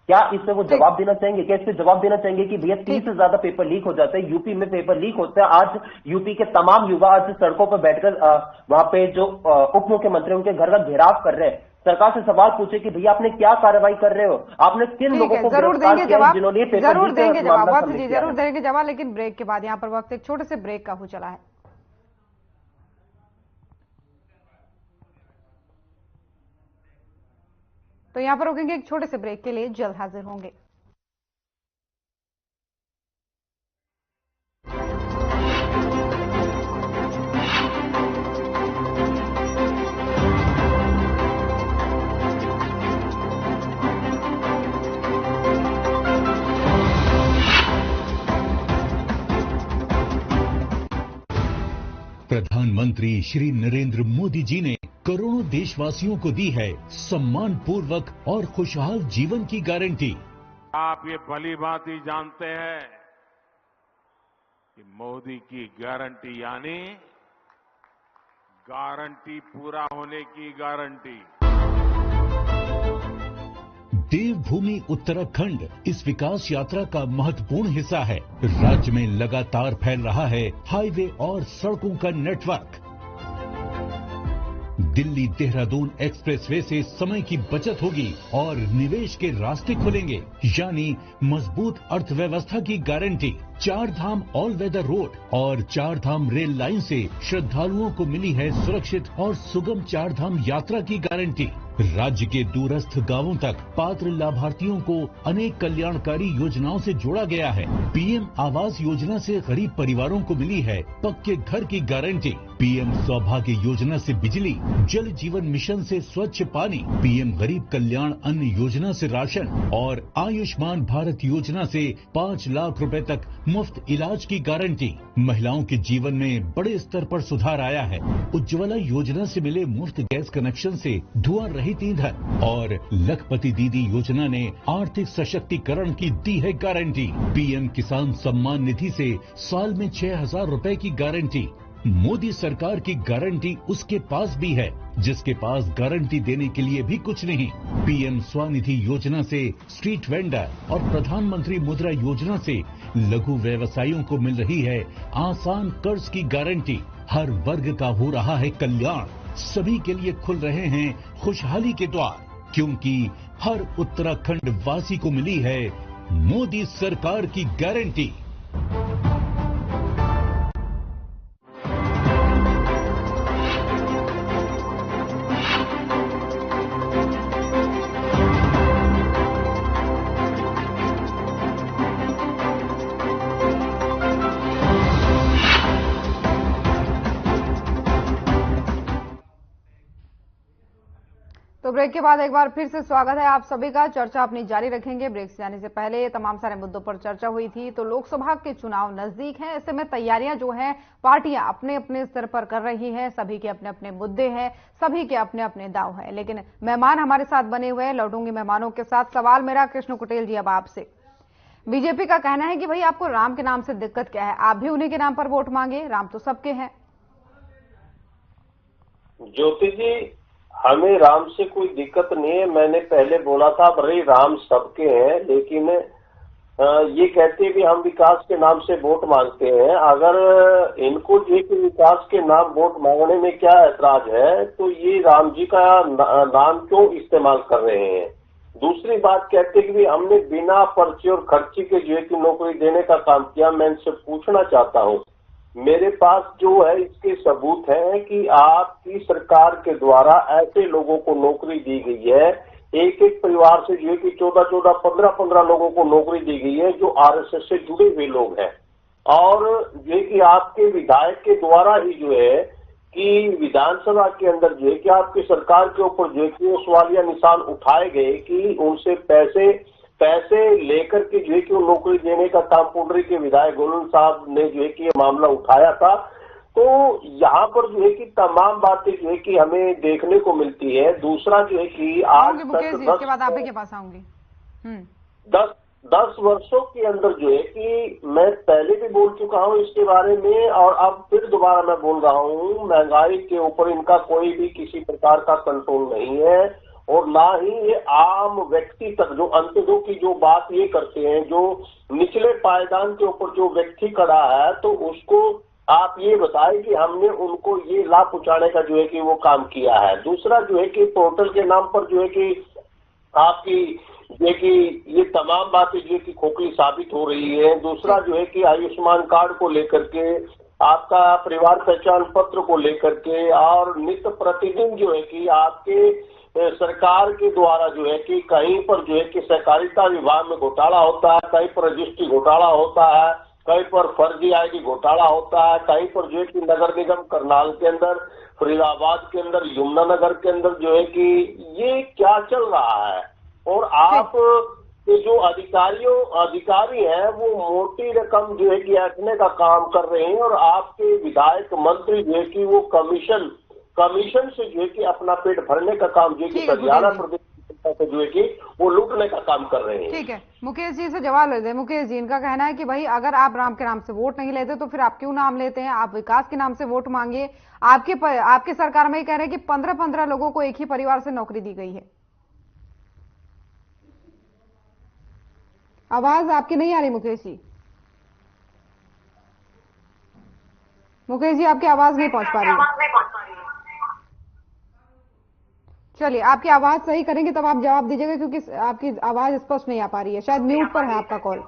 क्या इससे वो जवाब देना चाहेंगे? क्या इससे जवाब देना चाहेंगे कि भैया 30 से ज्यादा पेपर लीक हो जाते हैं, यूपी में पेपर लीक होता है। आज यूपी के तमाम युवा आज सड़कों पर बैठकर वहां पे जो उप मुख्यमंत्री उनके घर का घेराव कर रहे हैं। सरकार से सवाल पूछे कि भैया आपने क्या कार्रवाई कर रहे हो, आपने किन लोगों को गिरफ्तार किया जिन्होंने पेपर जरूर देंगे जवाब, मामला बहुत जी जरूर देंगे जवाब, लेकिन ब्रेक के बाद यहाँ पर वक्त एक छोटे से ब्रेक का हो चला है। तो यहाँ पर रुकेंगे एक छोटे से ब्रेक के लिए, जल्द हाजिर होंगे। प्रधानमंत्री श्री नरेंद्र मोदी जी ने करोड़ों देशवासियों को दी है सम्मान पूर्वक और खुशहाल जीवन की गारंटी। आप ये भली भांति जानते हैं कि मोदी की गारंटी यानी गारंटी पूरा होने की गारंटी। देवभूमि उत्तराखंड इस विकास यात्रा का महत्वपूर्ण हिस्सा है। राज्य में लगातार फैल रहा है हाईवे और सड़कों का नेटवर्क। दिल्ली देहरादून एक्सप्रेसवे से समय की बचत होगी और निवेश के रास्ते खुलेंगे, यानी मजबूत अर्थव्यवस्था की गारंटी। 4 धाम ऑल वेदर रोड और 4 धाम रेल लाइन से श्रद्धालुओं को मिली है सुरक्षित और सुगम 4 धाम यात्रा की गारंटी। राज्य के दूरस्थ गांवों तक पात्र लाभार्थियों को अनेक कल्याणकारी योजनाओं से जोड़ा गया है। पीएम आवास योजना से गरीब परिवारों को मिली है पक्के घर की गारंटी। पीएम सौभाग्य योजना से बिजली, जल जीवन मिशन से स्वच्छ पानी, पीएम गरीब कल्याण अन्न योजना से राशन और आयुष्मान भारत योजना से 5 लाख रुपए तक मुफ्त इलाज की गारंटी। महिलाओं के जीवन में बड़े स्तर पर सुधार आया है। उज्ज्वला योजना से मिले मुफ्त गैस कनेक्शन से धुआं रहित ईंधन और लखपति दीदी योजना ने आर्थिक सशक्तिकरण की दी है गारंटी। पीएम किसान सम्मान निधि से साल में 6,000 रुपए की गारंटी। मोदी सरकार की गारंटी उसके पास भी है जिसके पास गारंटी देने के लिए भी कुछ नहीं। पीएम स्वनिधि योजना से स्ट्रीट वेंडर और प्रधानमंत्री मुद्रा योजना से लघु व्यवसायियों को मिल रही है आसान कर्ज की गारंटी। हर वर्ग का हो रहा है कल्याण, सभी के लिए खुल रहे हैं खुशहाली के द्वार, क्योंकि हर उत्तराखंड वासी को मिली है मोदी सरकार की गारंटी। तो ब्रेक के बाद एक बार फिर से स्वागत है आप सभी का। चर्चा अपनी जारी रखेंगे। ब्रेक से जाने से पहले तमाम सारे मुद्दों पर चर्चा हुई थी। तो लोकसभा के चुनाव नजदीक हैं, ऐसे में तैयारियां जो हैं पार्टियां अपने अपने स्तर पर कर रही हैं। सभी के अपने अपने मुद्दे हैं, सभी के अपने अपने दांव है। लेकिन मेहमान हमारे साथ बने हुए हैं, लौटूंगी मेहमानों के साथ। सवाल मेरा कृष्ण कुटेल जी अब आपसे। बीजेपी का कहना है कि भाई आपको राम के नाम से दिक्कत क्या है, आप भी उन्हीं के नाम पर वोट मांगे, राम तो सबके हैं। ज्योति जी, हमें राम से कोई दिक्कत नहीं है। मैंने पहले बोला था भाई राम सबके हैं, लेकिन ये कहते हैं कि हम विकास के नाम से वोट मांगते हैं। अगर इनको ये कि विकास के नाम वोट मांगने में क्या ऐतराज है, तो ये राम जी का नाम क्यों इस्तेमाल कर रहे हैं। दूसरी बात कहते हैं कि हमने बिना पर्ची और खर्ची के जो है कि नौकरी देने का काम किया। मैं इनसे पूछना चाहता हूँ, मेरे पास जो है इसके सबूत हैं कि आपकी सरकार के द्वारा ऐसे लोगों को नौकरी दी गई है, एक एक परिवार से जो है कि 14-14, 15-15 लोगों को नौकरी दी गई है जो आरएसएस से जुड़े हुए लोग हैं। और जो है कि आपके विधायक के द्वारा ही जो है कि विधानसभा के अंदर जो है कि आपकी सरकार के ऊपर जो है कि वो सवालिया निशान उठाए गए कि उनसे पैसे लेकर के जो है कि वो नौकरी देने का काम पुंडरी के विधायक गोलन साहब ने जो है कि ये मामला उठाया था। तो यहाँ पर जो है कि तमाम बातें जो है कि हमें देखने को मिलती है। दूसरा जो है कि आज तक इसके बाद आप ही के पास आऊंगी। 10 वर्षों के अंदर जो है कि मैं पहले भी बोल चुका हूं इसके बारे में और अब फिर दोबारा मैं बोल रहा हूं, महंगाई के ऊपर इनका कोई भी किसी प्रकार का कंट्रोल नहीं है और ना ही ये आम व्यक्ति तक जो अंत्योदय की जो बात ये करते हैं, जो निचले पायदान के ऊपर जो व्यक्ति खड़ा है, तो उसको आप ये बताएं कि हमने उनको ये लाभ पहुंचाने का जो है कि वो काम किया है। दूसरा जो है कि पोर्टल के नाम पर जो है कि आपकी जो कि ये तमाम बातें जो है कि खोखली साबित हो रही है। दूसरा जो है कि आयुष्मान कार्ड को लेकर के, आपका परिवार पहचान पत्र को लेकर के और नित्य प्रतिदिन जो है कि आपके सरकार के द्वारा जो है कि कहीं पर जो है कि सहकारिता विभाग में घोटाला होता है, कहीं पर रजिस्ट्री घोटाला होता है, कहीं पर फर्जी आईडी घोटाला होता है, कहीं पर जो है कि नगर निगम करनाल के अंदर, फरीदाबाद के अंदर, यमुनानगर के अंदर जो है कि ये क्या चल रहा है। और आप के जो अधिकारी हैं वो मोटी रकम जो है कि ऐंठने का काम कर रहे हैं और आपके विधायक मंत्री जो है कि वो कमीशन से जो है कि अपना पेट भरने का काम जो है कि हरियाणा प्रदेश से जो है कि वो लूटने का काम कर रहे हैं। ठीक है, मुकेश जी से जवाब लेते हैं। मुकेश जी, इनका कहना है कि भाई अगर आप राम के नाम से वोट नहीं लेते तो फिर आप क्यों नाम लेते हैं, आप विकास के नाम से वोट मांगे। आपके सरकार में कह रहे हैं कि 15-15 लोगों को एक ही परिवार से नौकरी दी गई है। आवाज आपकी नहीं आ रही मुकेश जी। मुकेश जी, आपकी आवाज नहीं पहुंच पा रही है। चलिए, आपकी आवाज सही करेंगे तब आप जवाब दीजिएगा, क्योंकि आपकी आवाज स्पष्ट नहीं आ पा रही है, शायद म्यूट पर है आपका कॉल।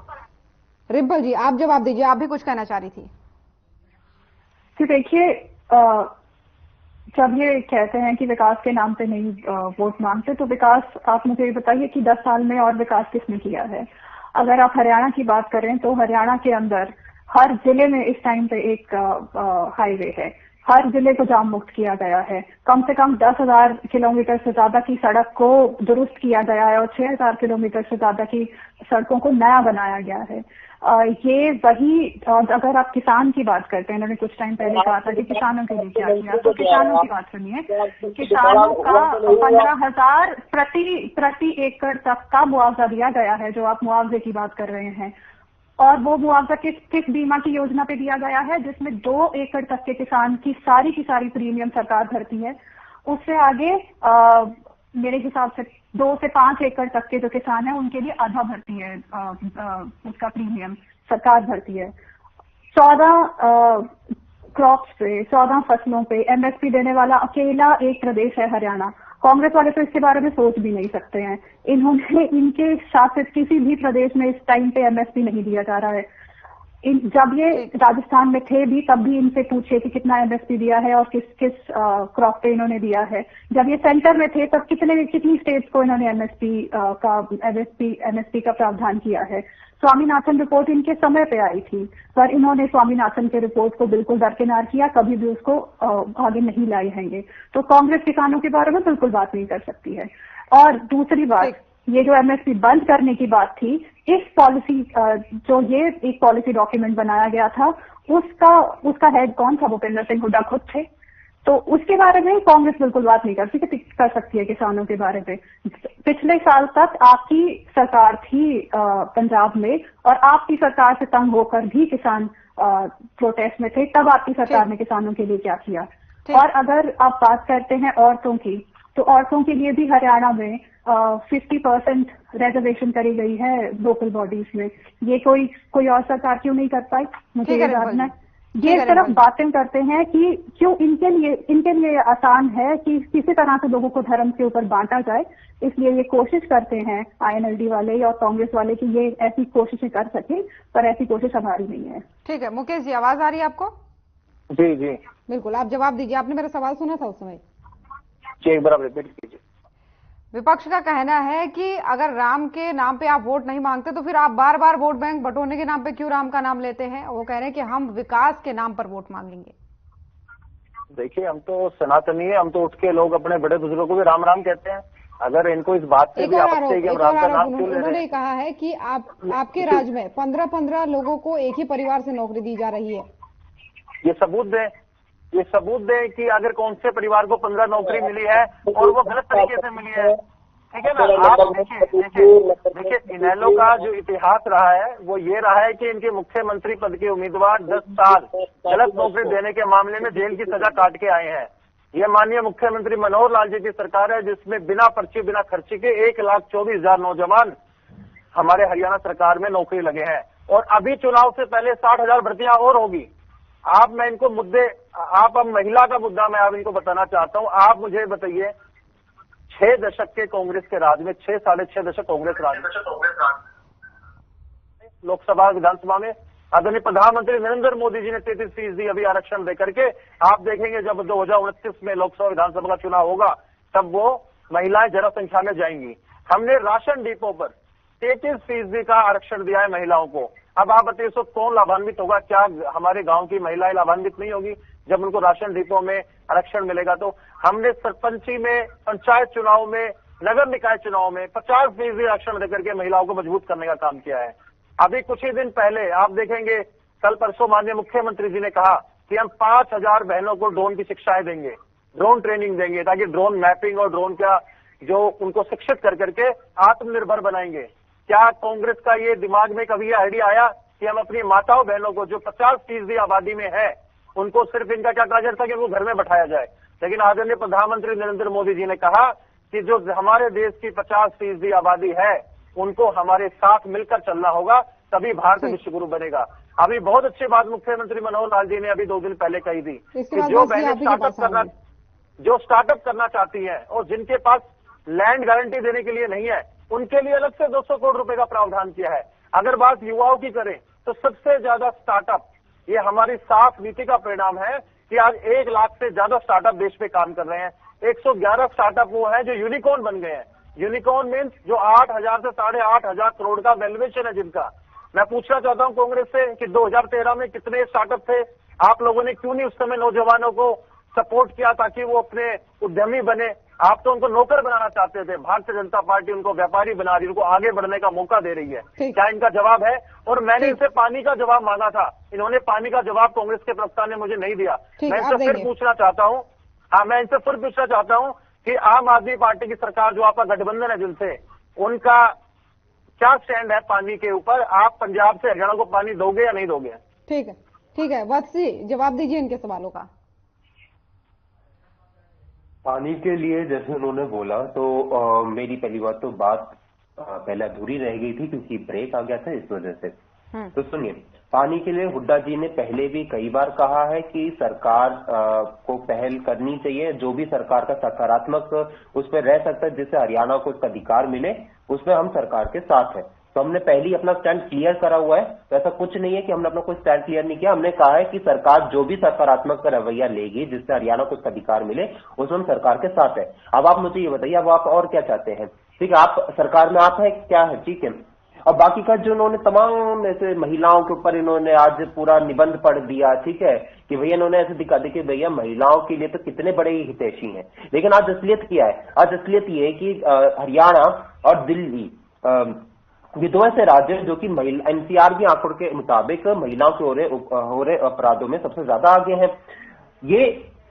रिम्पल जी, आप जवाब दीजिए, आप भी कुछ कहना चाह रही थी। तो देखिए, जब ये कहते हैं कि विकास के नाम पे नहीं वोट मांगते, तो विकास, आप मुझे ये बताइए कि 10 साल में और विकास किसने किया है। अगर आप हरियाणा की बात करें तो हरियाणा के अंदर हर जिले में इस टाइम पे एक हाईवे है, हर जिले को जाम मुक्त किया गया है, कम से कम 10,000 किलोमीटर से ज्यादा की सड़क को दुरुस्त किया गया है और 6,000 किलोमीटर से ज्यादा की सड़कों को नया बनाया गया है। ये वही, अगर आप किसान की बात करते हैं, इन्होंने कुछ टाइम पहले कहा था कि किसानों के लिए क्या किया, तो किसानों की बात सुनिए। किसानों का 15,000 प्रति एकड़ तक का मुआवजा दिया गया है, जो आप मुआवजे की बात कर रहे हैं। और वो मुआवजा किस बीमा की योजना पे दिया गया है, जिसमें 2 एकड़ तक के किसान की सारी प्रीमियम सरकार भरती है। उससे आगे मेरे हिसाब से 2 से 5 एकड़ तक के जो किसान हैं उनके लिए आधा भरती है, उसका प्रीमियम सरकार भरती है। 14 क्रॉप्स पे, 14 फसलों पे एमएसपी देने वाला अकेला एक प्रदेश है हरियाणा। कांग्रेस वाले तो इसके बारे में सोच भी नहीं सकते हैं। इनके शासित किसी भी प्रदेश में इस टाइम पे एमएसपी नहीं दिया जा रहा है। जब ये राजस्थान में थे भी, तब भी इनसे पूछे कि कितना एमएसपी दिया है और किस क्रॉप पे इन्होंने दिया है। जब ये सेंटर में थे तब कितनी स्टेट्स को इन्होंने एमएसपी का प्रावधान किया है। स्वामीनाथन रिपोर्ट इनके समय पे आई थी, पर इन्होंने स्वामीनाथन के रिपोर्ट को बिल्कुल दरकिनार किया, कभी भी उसको आगे नहीं लाए हैंगे। तो कांग्रेस किसानों के बारे में बिल्कुल बात नहीं कर सकती है। और दूसरी बात, ये जो एमएसपी बंद करने की बात थी, इस पॉलिसी, जो ये एक पॉलिसी डॉक्यूमेंट बनाया गया था, उसका हेड कौन था? भूपेंद्र सिंह हुड्डा खुद थे। तो उसके बारे में कांग्रेस बिल्कुल बात नहीं कर सकती है किसानों के बारे में। पिछले साल तक आपकी सरकार थी पंजाब में, और आपकी सरकार से तंग होकर भी किसान प्रोटेस्ट में थे, तब आपकी सरकार ने किसानों के लिए क्या किया। और अगर आप बात करते हैं औरतों की, तो औरतों के लिए भी हरियाणा में 50% रिजर्वेशन करी गई है लोकल बॉडीज में। ये कोई और सरकार क्यों नहीं कर पाई, मुझे ये जानना है। ये सिर्फ बातें करते हैं कि क्यों इनके लिए आसान है कि किसी तरह से लोगों को धर्म के ऊपर बांटा जाए, इसलिए ये कोशिश करते हैं INLD वाले और कांग्रेस वाले कि ये ऐसी कोशिशें कर सके, पर ऐसी कोशिश हमारी नहीं है। ठीक है मुकेश जी, आवाज आ रही है आपको? जी जी बिल्कुल, आप जवाब दीजिए। आपने मेरा सवाल सुना था उस समय? जी, एक बार आप रिपीट कीजिए। विपक्ष का कहना है कि अगर राम के नाम पे आप वोट नहीं मांगते तो फिर आप बार बार वोट बैंक बटोरने के नाम पे क्यों राम का नाम लेते हैं। वो कह रहे हैं कि हम विकास के नाम पर वोट मांगेंगे। देखिए, हम तो सनातनी है, हम तो उठ के लोग अपने बड़े बुजुर्गों को भी राम राम कहते हैं। अगर इनको इस बात से भी आपत्ति है कि हम राम का नाम क्यों ले रहे हैं। उन्होंने कहा है कि आपके राज्य में 15-15 लोगों को एक ही परिवार से नौकरी दी जा रही है। ये सबूत दें कि अगर कौन से परिवार को 15 नौकरी मिली है और वो गलत तरीके से मिली है। ठीक है ना। आप देखिए इनेलो का जो इतिहास रहा है वो ये रहा है कि इनके मुख्यमंत्री पद के उम्मीदवार 10 साल गलत नौकरी देने के मामले में जेल की सजा काट के आए हैं। ये माननीय मुख्यमंत्री मनोहर लाल जी की सरकार है, जिसमें बिना पर्ची बिना खर्चे के 1,24,000 नौजवान हमारे हरियाणा सरकार में नौकरी लगे हैं। और अभी चुनाव से पहले 60,000 भर्तियां और होगी। मैं इनको अब महिला का मुद्दा मैं आप इनको बताना चाहता हूं। आप मुझे बताइए, 6 दशक के कांग्रेस के राज में, 6-6.5 दशक कांग्रेस राज लोकसभा विधानसभा में आदरणीय प्रधानमंत्री नरेंद्र मोदी जी ने 33% अभी आरक्षण देकर के, आप देखेंगे जब 2029 में लोकसभा विधानसभा का चुनाव होगा तब वो महिलाएं जनसंख्या में जाएंगी। हमने राशन डिपो पर 33% का आरक्षण दिया है महिलाओं को। अब आप बताइए, इसको कौन लाभान्वित होगा? क्या हमारे गांव की महिलाएं लाभान्वित नहीं होगी जब उनको राशन डिपो में आरक्षण मिलेगा? तो हमने सरपंची में, पंचायत चुनाव में, नगर निकाय चुनाव में 50% आरक्षण देकर के महिलाओं को मजबूत करने का काम किया है। अभी कुछ ही दिन पहले आप देखेंगे, कल परसों माननीय मुख्यमंत्री जी ने कहा कि हम 5,000 बहनों को ड्रोन की शिक्षाएं देंगे, ड्रोन ट्रेनिंग देंगे, ताकि ड्रोन मैपिंग और ड्रोन का जो उनको शिक्षित कर करके आत्मनिर्भर बनाएंगे। क्या कांग्रेस का ये दिमाग में कभी ये आइडिया आया कि हम अपनी माताओं बहनों को, जो 50% आबादी में है, उनको सिर्फ इनका क्या टारगेट था कि उनको घर में बैठाया जाए? लेकिन आदरणीय प्रधानमंत्री नरेंद्र मोदी जी ने कहा कि जो हमारे देश की 50% आबादी है उनको हमारे साथ मिलकर चलना होगा, तभी भारत विश्व गुरु बनेगा। अभी बहुत अच्छी बात मुख्यमंत्री मनोहर लाल जी ने अभी 2 दिन पहले कही थी कि जो बहनें स्टार्टअप करना चाहती हैं और जिनके पास लैंड गारंटी देने के लिए नहीं है, उनके लिए अलग से 200 करोड़ रुपए का प्रावधान किया है। अगर बात युवाओं की करें तो सबसे ज्यादा स्टार्टअप, ये हमारी साफ नीति का परिणाम है कि आज 1 लाख से ज्यादा स्टार्टअप देश में काम कर रहे हैं। 111 स्टार्टअप वो है जो यूनिकॉर्न बन गए हैं। यूनिकॉर्न मीन्स जो 8,000 से 8,500 करोड़ का वैल्यूएशन है जिनका। मैं पूछना चाहता हूं कांग्रेस से कि 2013 में कितने स्टार्टअप थे? आप लोगों ने क्यों नहीं उस समय नौजवानों को सपोर्ट किया ताकि वो अपने उद्यमी बने? आप तो उनको नौकर बनाना चाहते थे। भारतीय जनता पार्टी उनको व्यापारी बना रही है, उनको आगे बढ़ने का मौका दे रही है। क्या इनका जवाब है? और मैंने इनसे पानी का जवाब मांगा था, इन्होंने पानी का जवाब कांग्रेस के प्रवक्ता ने मुझे नहीं दिया। मैं इनसे फिर पूछना चाहता हूं कि आम आदमी पार्टी की सरकार, जो आपका गठबंधन है जिनसे, उनका क्या स्टैंड है पानी के ऊपर? आप पंजाब से हरियाणा को पानी दोगे या नहीं दोगे? ठीक है वत्सी, जवाब दीजिए इनके सवालों का। पानी के लिए जैसे उन्होंने बोला तो मेरी पहली बात तो बात पहले अधूरी रह गई थी क्योंकि ब्रेक आ गया था, इस वजह से। तो सुनिए, पानी के लिए हुड्डा जी ने पहले भी कई बार कहा है कि सरकार को पहल करनी चाहिए। जो भी सरकार का सकारात्मक उस पर रह सकता है, जिससे हरियाणा को उसका अधिकार मिले, उसमें हम सरकार के साथ हैं। तो हमने पहले ही अपना स्टैंड क्लियर करा हुआ है। तो ऐसा कुछ नहीं है कि हमने अपना कोई स्टैंड क्लियर नहीं किया। हमने कहा है कि सरकार जो भी सकारात्मक रवैया लेगी जिससे हरियाणा को उसका अधिकार मिले, उसमें हम सरकार के साथ है। अब आप मुझे ये बताइए, अब आप और क्या चाहते हैं? ठीक है, आप सरकार में आप है क्या है, ठीक है। और बाकी का जो उन्होंने तमाम ऐसे महिलाओं के ऊपर इन्होंने आज पूरा निबंध पढ़ दिया, ठीक है, कि भैया इन्होंने ऐसे दिखा दी कि भैया महिलाओं के लिए तो कितने बड़े हितैषी हैं। लेकिन आज असलियत क्या है? आज असलियत ये है कि हरियाणा और दिल्ली ये दो ऐसे राज्य जो कि एनसीआर की आंकड़ों के मुताबिक महिलाओं के हो रहे अपराधों में सबसे ज्यादा आगे हैं। ये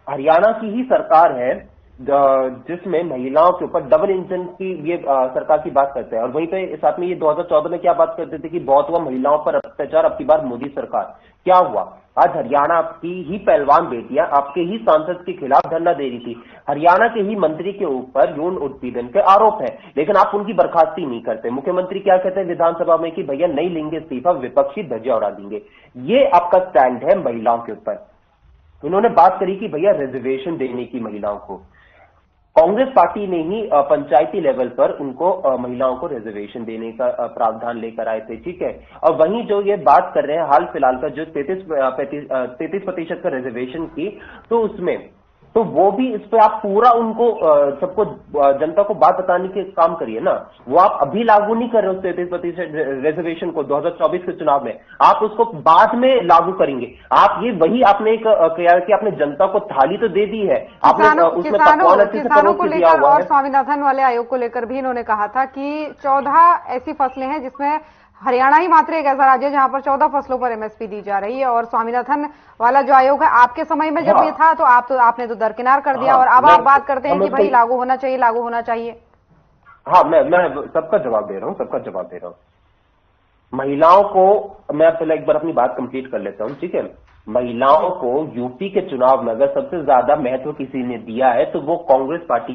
हरियाणा की ही सरकार है जिसमें महिलाओं के ऊपर डबल इंजन की ये सरकार की बात करते हैं। और वहीं पे साथ में ये 2014 में क्या बात करते थे कि बहुत हुआ महिलाओं पर अत्याचार, अब की बार मोदी सरकार। क्या हुआ? आज हरियाणा की ही पहलवान बेटियां आपके ही सांसद के खिलाफ धरना दे रही थी। हरियाणा के ही मंत्री के ऊपर यौन उत्पीड़न के आरोप है, लेकिन आप उनकी बर्खास्ती नहीं करते। मुख्यमंत्री क्या कहते हैं विधानसभा में कि भैया नहीं लेंगे इस्तीफा, विपक्षी धज्जियां उड़ा देंगे। ये आपका स्टैंड है महिलाओं के ऊपर। उन्होंने बात करी कि भैया रिजर्वेशन देने की महिलाओं को। कांग्रेस पार्टी ने ही पंचायती लेवल पर उनको महिलाओं को रिजर्वेशन देने का प्रावधान लेकर आए थे, ठीक है। और वहीं जो ये बात कर रहे हैं हाल फिलहाल का जो 33% का रिजर्वेशन की, तो उसमें तो वो भी इस पे आप पूरा उनको सबको जनता को बात बताने के काम करिए ना। वो आप अभी लागू नहीं कर रहे हो 33% रिजर्वेशन को 2024 के चुनाव में, आप उसको बाद में लागू करेंगे। आप ये वही आपने एक किया कि आपने जनता को थाली तो दे दी है, आपने उसमें किसानों को लेकर और स्वामीनाथन वाले आयोग को लेकर भी इन्होंने कहा था कि 14 ऐसी फसलें हैं जिसमें हरियाणा ही मात्र एक ऐसा राज्य है जहां पर 14 फसलों पर एमएसपी दी जा रही है। और स्वामीनाथन वाला जो आयोग है आपके समय में जब ये था तो आपने तो दरकिनार कर दिया, और अब आप बात करते हैं कि भाई लागू होना चाहिए, लागू होना चाहिए। हाँ, मैं सबका जवाब दे रहा हूँ। महिलाओं को मैं पहले एक बार अपनी बात कंप्लीट कर लेता हूँ, ठीक है। महिलाओं को यूपी के चुनाव में अगर सबसे ज्यादा महत्व किसी ने दिया है तो वो कांग्रेस पार्टी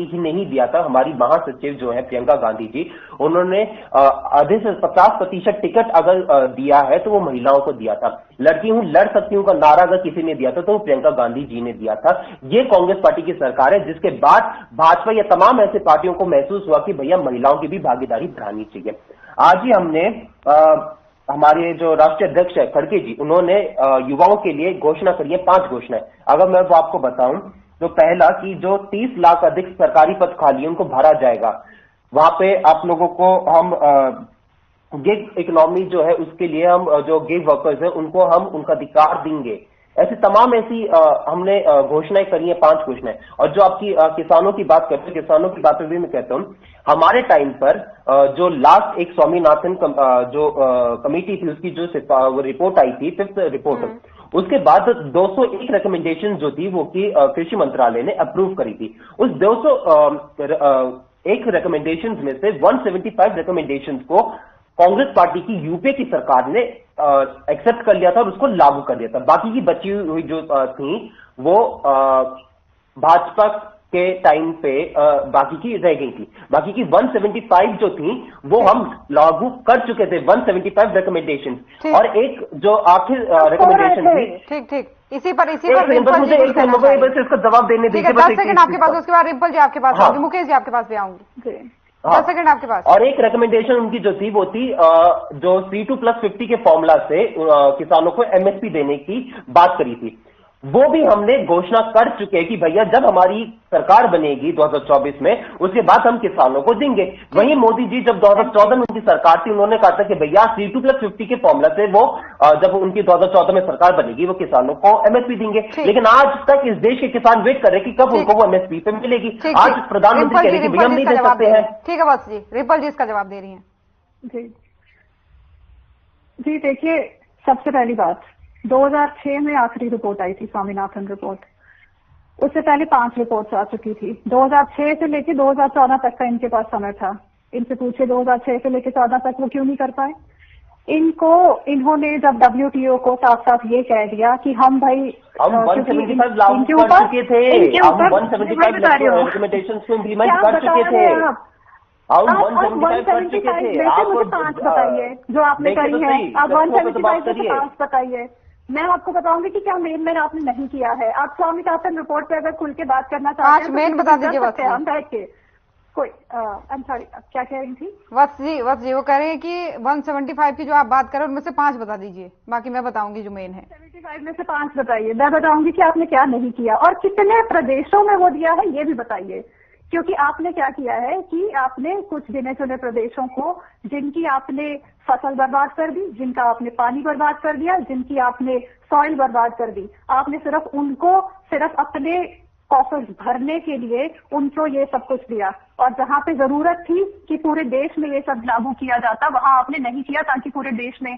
ही नहीं दिया था। हमारी महासचिव जो है प्रियंका गांधी जी, उन्होंने आधे से 50% टिकट अगर दिया है तो वो महिलाओं को दिया था। लड़की हूं लड़ सकती हूं का नारा अगर किसी ने दिया था तो वो प्रियंका गांधी जी ने दिया था। ये कांग्रेस पार्टी की सरकार है, जिसके बाद भाजपा या तमाम ऐसे पार्टियों को महसूस हुआ कि भैया महिलाओं की भी भागीदारी बढ़ानी चाहिए। आज ही हमने हमारे जो राष्ट्रीय अध्यक्ष है खड़गे जी, उन्होंने युवाओं के लिए घोषणा करी है, 5 घोषणाएं। अगर मैं वो आपको बताऊं तो पहला कि जो 30 लाख अधिक सरकारी पद खाली उनको भरा जाएगा, वहां पे आप लोगों को हम गिग इकोनॉमी जो है उसके लिए हम जो गिग वर्कर्स है उनको हम उनका अधिकार देंगे। ऐसी तमाम हमने घोषणाएं करी है, 5 घोषणाएं। और जो आपकी किसानों की बात करते हैं, किसानों की बात भी मैं कहता हूं, हमारे टाइम पर जो लास्ट एक स्वामीनाथन जो कमेटी थी उसकी जो रिपोर्ट आई थी, 5th रिपोर्ट, उसके बाद 201 रिकमेंडेशन जो थी वो की कृषि मंत्रालय ने अप्रूव करी थी। उस 201 रिकमेंडेशन में से 175 रिकमेंडेशन को कांग्रेस पार्टी की यूपीए की सरकार ने एक्सेप्ट कर लिया था और उसको लागू कर दिया था। बाकी की बची हुई जो थी वो भाजपा के टाइम पे बाकी की रह गई थी। बाकी की 175 जो थी वो हम लागू कर चुके थे, 175 रिकमेंडेशन। और एक जो आखिर रिकमेंडेशन थी, ठीक इसी पर मुझे इसका जवाब देने दीजिए। 10 सेकंड आपके पास, उसके बाद रिम्पल जी आपके पास आऊंगी, मुकेश जी आपके पास भी आऊंगी। 10 सेकंड आपके पास। और एक रिकमेंडेशन उनकी जो थी वो थी जो C2+50 के फॉर्मूला से किसानों को एमएसपी देने की बात करी थी। वो भी हमने घोषणा कर चुके हैं कि भैया जब हमारी सरकार बनेगी 2024 में, उसके बाद हम किसानों को देंगे। वहीं मोदी जी जब 2014 में उनकी सरकार थी, उन्होंने कहा था कि भैया C2+50 के फॉर्मूला से वो जब उनकी 2014 में सरकार बनेगी वो किसानों को एमएसपी देंगे। लेकिन आज तक इस देश के किसान वेट कर रहे कि कब उनको वो एमएसपी पे मिलेगी। आज प्रधानमंत्री कह रहे हैं कि भैया हम नहीं दे सकते हैं। ठीक है बस जी, रिपल जी इसका जवाब दे रही है। जी देखिए, सबसे पहली बात 2006 में आखिरी रिपोर्ट आई थी, स्वामीनाथन रिपोर्ट। उससे पहले 5 रिपोर्ट्स आ चुकी थी। 2006 से लेकर 2014 तक का इनके पास समय था। इनसे पूछे 2006 से लेकर 14 तक वो क्यों नहीं कर पाए। इन्होंने जब WTO को साफ साफ ये कह दिया कि हम भाई हम 175 लागू कर चुके थे, हम 175 रिकमेंडेशंस को इम्प्लीमेंट कर चुके थे। आप 175 मुझे 5 बताइए जो आपने करी है। आप 175 से 5 बताइए। मैं आपको बताऊंगी कि क्या मेन आपने नहीं किया है। आप स्वामीनाथन रिपोर्ट पे अगर खुल के बात करना चाहते हैं मेन बता दीजिए। हम बैठ के कोई आई एम सॉरी, क्या कह रही थी वत्स जी वो कह रहे हैं कि 175 की जो आप बात कर रहे हैं उनमें से 5 बता दीजिए, बाकी मैं बताऊंगी जो मेन है। 75 में से 5 बताइए। मैं बताऊंगी कि आपने क्या नहीं किया और कितने प्रदेशों में वो दिया है ये भी बताइए। क्योंकि आपने क्या किया है कि आपने कुछ गिने चुने प्रदेशों को, जिनकी आपने फसल बर्बाद कर दी, जिनका आपने पानी बर्बाद कर दिया, जिनकी आपने सॉइल बर्बाद कर दी, आपने सिर्फ उनको सिर्फ अपने कॉफर्स भरने के लिए उनको ये सब कुछ दिया, और जहां पे जरूरत थी कि पूरे देश में ये सब लागू किया जाता वहां आपने नहीं किया, ताकि पूरे देश में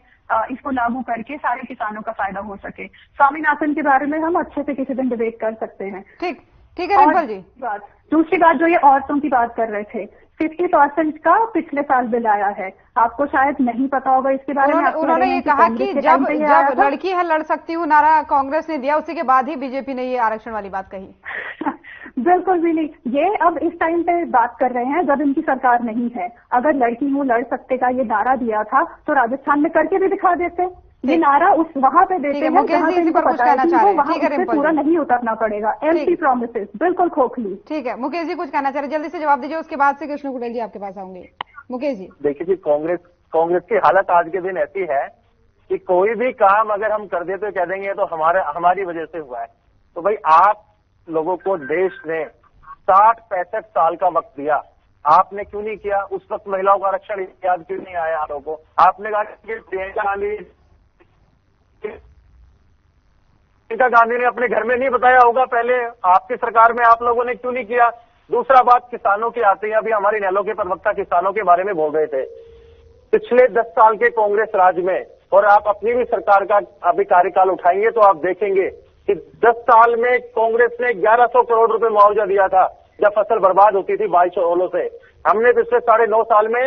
इसको लागू करके सारे किसानों का फायदा हो सके। स्वामीनाथन के बारे में हम अच्छे से किसी दिन डिबेट कर सकते हैं। ठीक है रिम्पल जी। दूसरी बात जो ये औरतों की बात कर रहे थे, 50% का पिछले साल बिल आया है, आपको शायद नहीं पता होगा इसके बारे में। उन्होंने ये कहा कि जब लड़की है लड़ सकती हूँ नारा कांग्रेस ने दिया, उसी के बाद ही बीजेपी ने ये आरक्षण वाली बात कही। बिल्कुल भी नहीं, ये अब इस टाइम पे बात कर रहे हैं जब इनकी सरकार नहीं है। अगर लड़की हूँ लड़ सकते का ये नारा दिया था तो राजस्थान में करके भी दिखा देते। ये नारा उस वहां पे देते हैं जहां पे इनको पता है कि वो वहां पे पूरा नहीं उतरना पड़ेगा। एम्प्टी प्रॉमिसेस, बिल्कुल खोखली। ठीक है मुकेश जी कुछ कहना चाह रहे, जल्दी से जवाब दीजिए, उसके बाद से कृष्ण कुटेल जी आपके पास आऊंगे। मुकेश जी देखिए जी, कांग्रेस की हालत आज के दिन ऐसी है कि कोई भी काम अगर हम कर देते कह देंगे तो हमारी वजह से हुआ है। तो भाई आप लोगों को देश ने 60-65 साल का वक्त दिया, आपने क्यों नहीं किया? उस वक्त महिलाओं का आरक्षण याद क्यों नहीं आया आप लोगों को? आपने कहा कि प्रियंका गांधी ने अपने घर में नहीं बताया होगा, पहले आपकी सरकार में आप लोगों ने क्यों नहीं किया? दूसरा बात किसानों की आती है, अभी हमारे इनेलो के प्रवक्ता किसानों के बारे में बोल रहे थे। पिछले 10 साल के कांग्रेस राज में, और आप अपनी भी सरकार का अभी कार्यकाल उठाएंगे तो आप देखेंगे कि 10 साल में कांग्रेस ने 1100 करोड़ रुपए मुआवजा दिया था जब फसल बर्बाद होती थी 22 ओलों से। हमने पिछले 9.5 साल में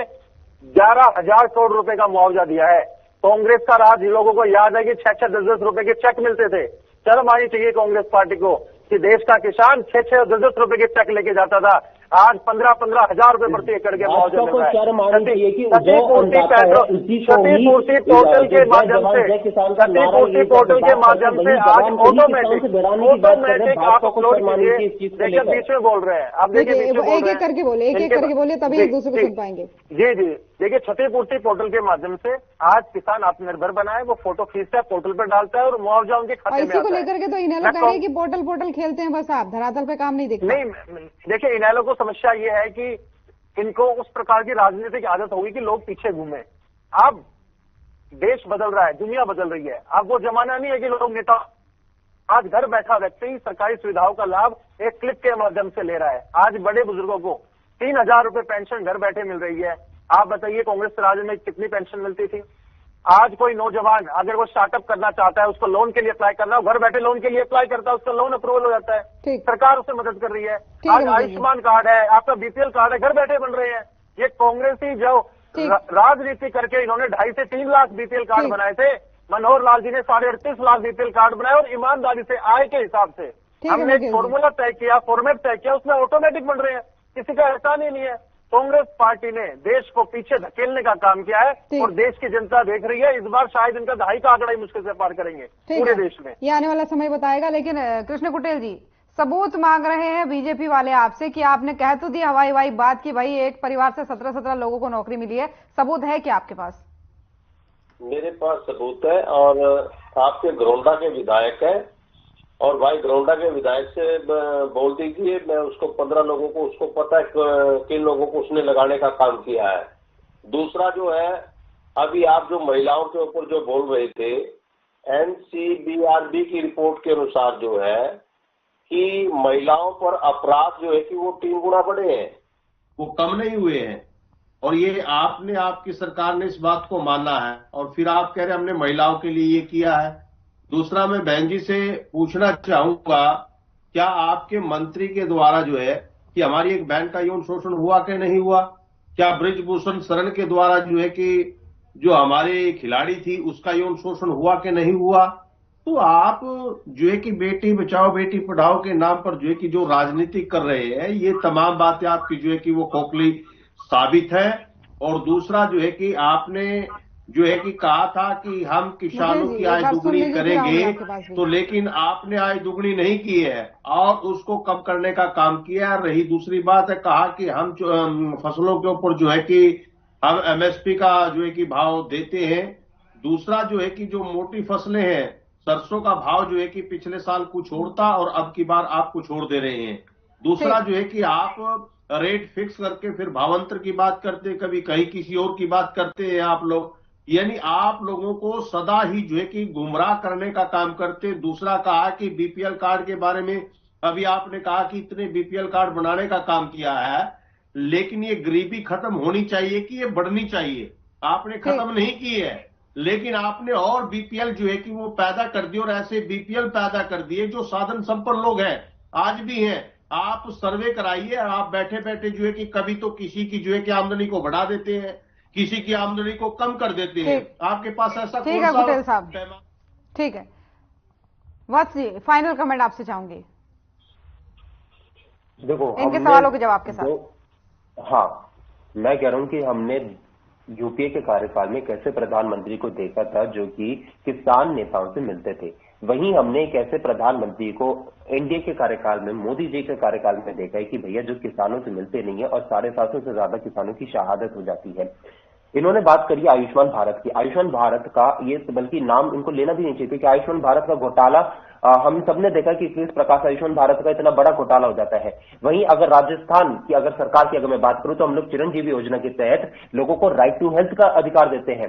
11,000 करोड़ रुपए का मुआवजा दिया है। कांग्रेस का राज लोगों को याद है कि 6-6, 10-10 रुपए के चेक मिलते थे। शर्म आनी चाहिए कांग्रेस पार्टी को कि देश का किसान 6-6 और 10-10 रुपए के चेक लेके जाता था, आज 15-15 हजार रुपए प्रति एकड़ के मुआवजा मिल रहा है। क्षतिपूर्ति पोर्टल के माध्यम से आज ऑटोमेटिक आप अपलोड कीजिए। देखिए बीच में बोल रहे हैं, आप देखिए एक एक करके बोले तभी एक दूसरे को सुन पाएंगे। जी देखिए, क्षतिपूर्ति पोर्टल के माध्यम से आज किसान आत्मनिर्भर बना है, वो फोटो खींचता है, पोर्टल पर डालता है और मुआवजा उनके खाते में आता है। इसी को लेकर के तो इनेलो कह रहे हैं कि पोर्टल खेलते हैं बस, आप धरातल पे काम नहीं देखते। नहीं देखिए, इनेलो को समस्या ये है कि इनको उस प्रकार की राजनीतिक आदत होगी कि लोग पीछे घूमे। अब देश बदल रहा है, दुनिया बदल रही है। अब वो जमाना नहीं है कि लोग नेता आज घर बैठा व्यक्ति सरकारी सुविधाओं का लाभ एक क्लिक के माध्यम से ले रहा है। आज बड़े बुजुर्गों को 3,000 रुपए पेंशन घर बैठे मिल रही है। आप बताइए कांग्रेस राज में कितनी पेंशन मिलती थी? आज कोई नौजवान अगर वो स्टार्टअप करना चाहता है, उसको लोन के लिए अप्लाई करना है, घर बैठे लोन के लिए अप्लाई करता है, उसका लोन अप्रूवल हो जाता है, सरकार उसे मदद कर रही है। आज आयुष्मान कार्ड है, आपका बीपीएल कार्ड है, घर बैठे बन रहे हैं। ये कांग्रेस ही जो राजनीति करके इन्होंने 2.5 से 3 लाख बीपीएल कार्ड बनाए थे, मनोहर लाल जी ने 38.5 लाख बीपीएल कार्ड बनाए और ईमानदारी से आय के हिसाब से हमने एक फॉर्मूला तय किया, फॉर्मेट तय किया, उसमें ऑटोमेटिक बन रहे हैं, किसी का एहसान ही नहीं है। कांग्रेस पार्टी ने देश को पीछे धकेलने का काम किया है और देश की जनता देख रही है। इस बार शायद इनका 2.5 का आंकड़ा ही मुश्किल से पार करेंगे पूरे देश में। ये आने वाला समय बताएगा। लेकिन कृष्ण कुटेल जी, सबूत मांग रहे हैं बीजेपी वाले आपसे कि आपने कह तो दी हवाई बात की भाई एक परिवार से 17 लोगों को नौकरी मिली है, सबूत है क्या आपके पास? मेरे पास सबूत है, और आपके घरौंडा के विधायक है, और भाई घरौंडा के विधायक से बोल दीजिए, मैं उसको 15 लोगों को उसको पता है किन लोगों को उसने लगाने का काम किया है। दूसरा जो है, अभी आप जो महिलाओं के ऊपर जो बोल रहे थे, NCBRB की रिपोर्ट के अनुसार जो है कि महिलाओं पर अपराध जो है कि वो 3 गुना बढ़े हैं, वो कम नहीं हुए हैं। और ये आपकी सरकार ने इस बात को माना है, और फिर आप कह रहे हैं हमने महिलाओं के लिए ये किया है। दूसरा, मैं बहन जी से पूछना चाहूंगा, क्या आपके मंत्री के द्वारा जो है कि हमारी एक बहन का यौन शोषण हुआ कि नहीं हुआ? क्या ब्रिजभूषण शरण के द्वारा जो है कि जो हमारे खिलाड़ी थी उसका यौन शोषण हुआ कि नहीं हुआ? तो आप जो है कि बेटी बचाओ बेटी पढ़ाओ के नाम पर जो है कि जो राजनीति कर रहे हैं, ये तमाम बातें आपकी जो है कि वो खोखली साबित है। और दूसरा जो है कि आपने जो है कि कहा था कि हम किसानों की आय दुगनी करेंगे, तो लेकिन आपने आय दुगनी नहीं की है और उसको कम करने का काम किया है। रही दूसरी बात है, कहा कि हम फसलों के ऊपर जो है कि हम MSP का जो है कि भाव देते हैं। दूसरा जो है कि जो मोटी फसलें हैं, सरसों का भाव जो है कि पिछले साल कुछ और था और अब की बार आप कुछ और दे रहे हैं। दूसरा जो है कि आप रेट फिक्स करके फिर भावांतर की बात करते, कभी कहीं किसी और की बात करते हैं आप लोग। यानी आप लोगों को सदा ही जो है कि गुमराह करने का काम करते। दूसरा कहा कि BPL कार्ड के बारे में अभी आपने कहा कि इतने बीपीएल कार्ड बनाने का काम किया है, लेकिन ये गरीबी खत्म होनी चाहिए कि ये बढ़नी चाहिए? आपने खत्म नहीं की है, लेकिन आपने और बीपीएल जो है कि वो पैदा कर दिए, और ऐसे बीपीएल पैदा कर दिए जो साधन संपन्न लोग हैं, आज भी हैं। आप सर्वे कराइए, आप बैठे बैठे जो है कि कभी तो किसी की जो है कि आमदनी को बढ़ा देते हैं, किसी की आमदनी को कम कर देते हैं। आपके पास ऐसा ठीक है पटेल साहब, ठीक है। वत्स जी, फाइनल कमेंट आपसे चाहूंगी देखो इनके सवालों के जवाब के साथ। हाँ, मैं कह रहा हूं कि हमने यूपीए के कार्यकाल में कैसे प्रधानमंत्री को देखा था जो कि किसान नेताओं से मिलते थे, वहीं हमने एक ऐसे प्रधानमंत्री को एनडीए के कार्यकाल में, मोदी जी के कार्यकाल में देखा है कि भैया जो किसानों से मिलते नहीं है और 750 से ज्यादा किसानों की शहादत हो जाती है। इन्होंने बात करी आयुष्मान भारत की। आयुष्मान भारत का ये बल्कि नाम इनको लेना भी नहीं चाहिए, क्योंकि आयुष्मान भारत का घोटाला हम सबने देखा कि किस प्रकार से आयुष्मान भारत का इतना बड़ा घोटाला हो जाता है। वहीं अगर राजस्थान की अगर सरकार की अगर मैं बात करूं तो हम लोग चिरंजीवी योजना के तहत लोगों को राइट टू हेल्थ का अधिकार देते हैं,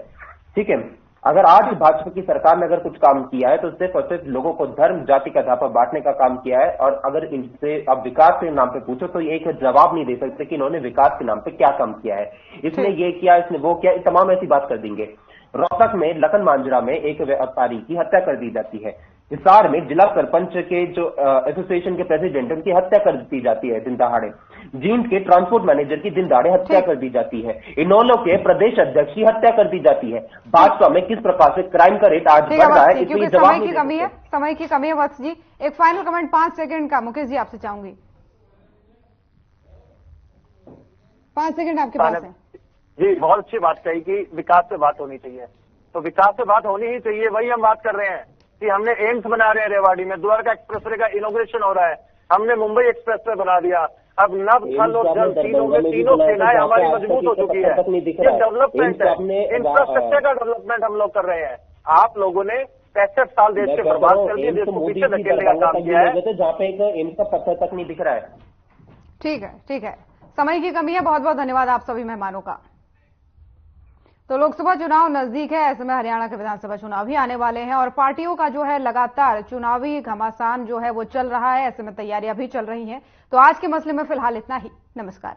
ठीक है। अगर आज भाजपा की सरकार ने अगर कुछ काम किया है तो सिर्फ और सिर्फ लोगों को धर्म जाति का आधार पर बांटने का काम किया है। और अगर इनसे अब विकास के नाम पे पूछो तो ये एक जवाब नहीं दे सकते कि इन्होंने विकास के नाम पे क्या काम किया है, इसने ये किया, इसने वो किया, तमाम ऐसी बात कर देंगे। रोहतक में लखन मांजरा में एक व्यापारी की हत्या कर दी जाती है। हिसार में जिला सरपंच के जो एसोसिएशन के प्रेसिडेंट उनकी हत्या कर दी जाती है दिन दहाड़े। जींद के ट्रांसपोर्ट मैनेजर की दिन दहाड़े हत्या कर दी जाती है। इनेलो के प्रदेश अध्यक्ष की हत्या कर दी जाती है। भाजपा में किस प्रकार से क्राइम का रेट आज बढ़ रहा है, क्योंकि समय की कमी है, समय की कमी है। वत्स जी, एक फाइनल कमेंट 5 सेकंड का मुकेश जी आपसे चाहूंगी। 5 सेकंड आपके पास है जी। बहुत अच्छी बात कही कि विकास पे बात होनी चाहिए, तो विकास पे बात होनी ही चाहिए। वही हम बात कर रहे हैं कि हमने एम्स बना रहे हैं रेवाड़ी में, द्वारका एक्सप्रेसवे का इनोग्रेशन हो रहा है, हमने मुंबई एक्सप्रेसवे बना दिया। अब नभ, थल और जल तीनों सेनाएं हमारी मजबूत हो चुकी है। ये डेवलपमेंट है, इंफ्रास्ट्रक्चर का डेवलपमेंट हम लोग कर रहे हैं। आप लोगों ने 65 साल देश के बर्बाद कर दिए, देश को पीछे धकेलने का काम किया है, जहाँ पे एक एम्स का पत्थर तक नहीं दिख रहा है। ठीक है, ठीक है, समय की कमी है। बहुत बहुत धन्यवाद आप सभी मेहमानों का। तो लोकसभा चुनाव नजदीक है, ऐसे में हरियाणा के विधानसभा चुनाव भी आने वाले हैं और पार्टियों का जो है लगातार चुनावी घमासान जो है वो चल रहा है। ऐसे में तैयारियां भी चल रही हैं। तो आज के मसले में फिलहाल इतना ही। नमस्कार।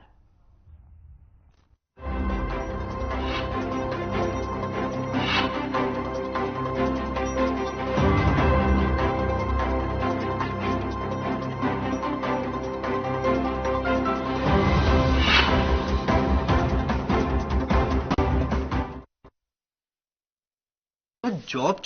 जॉब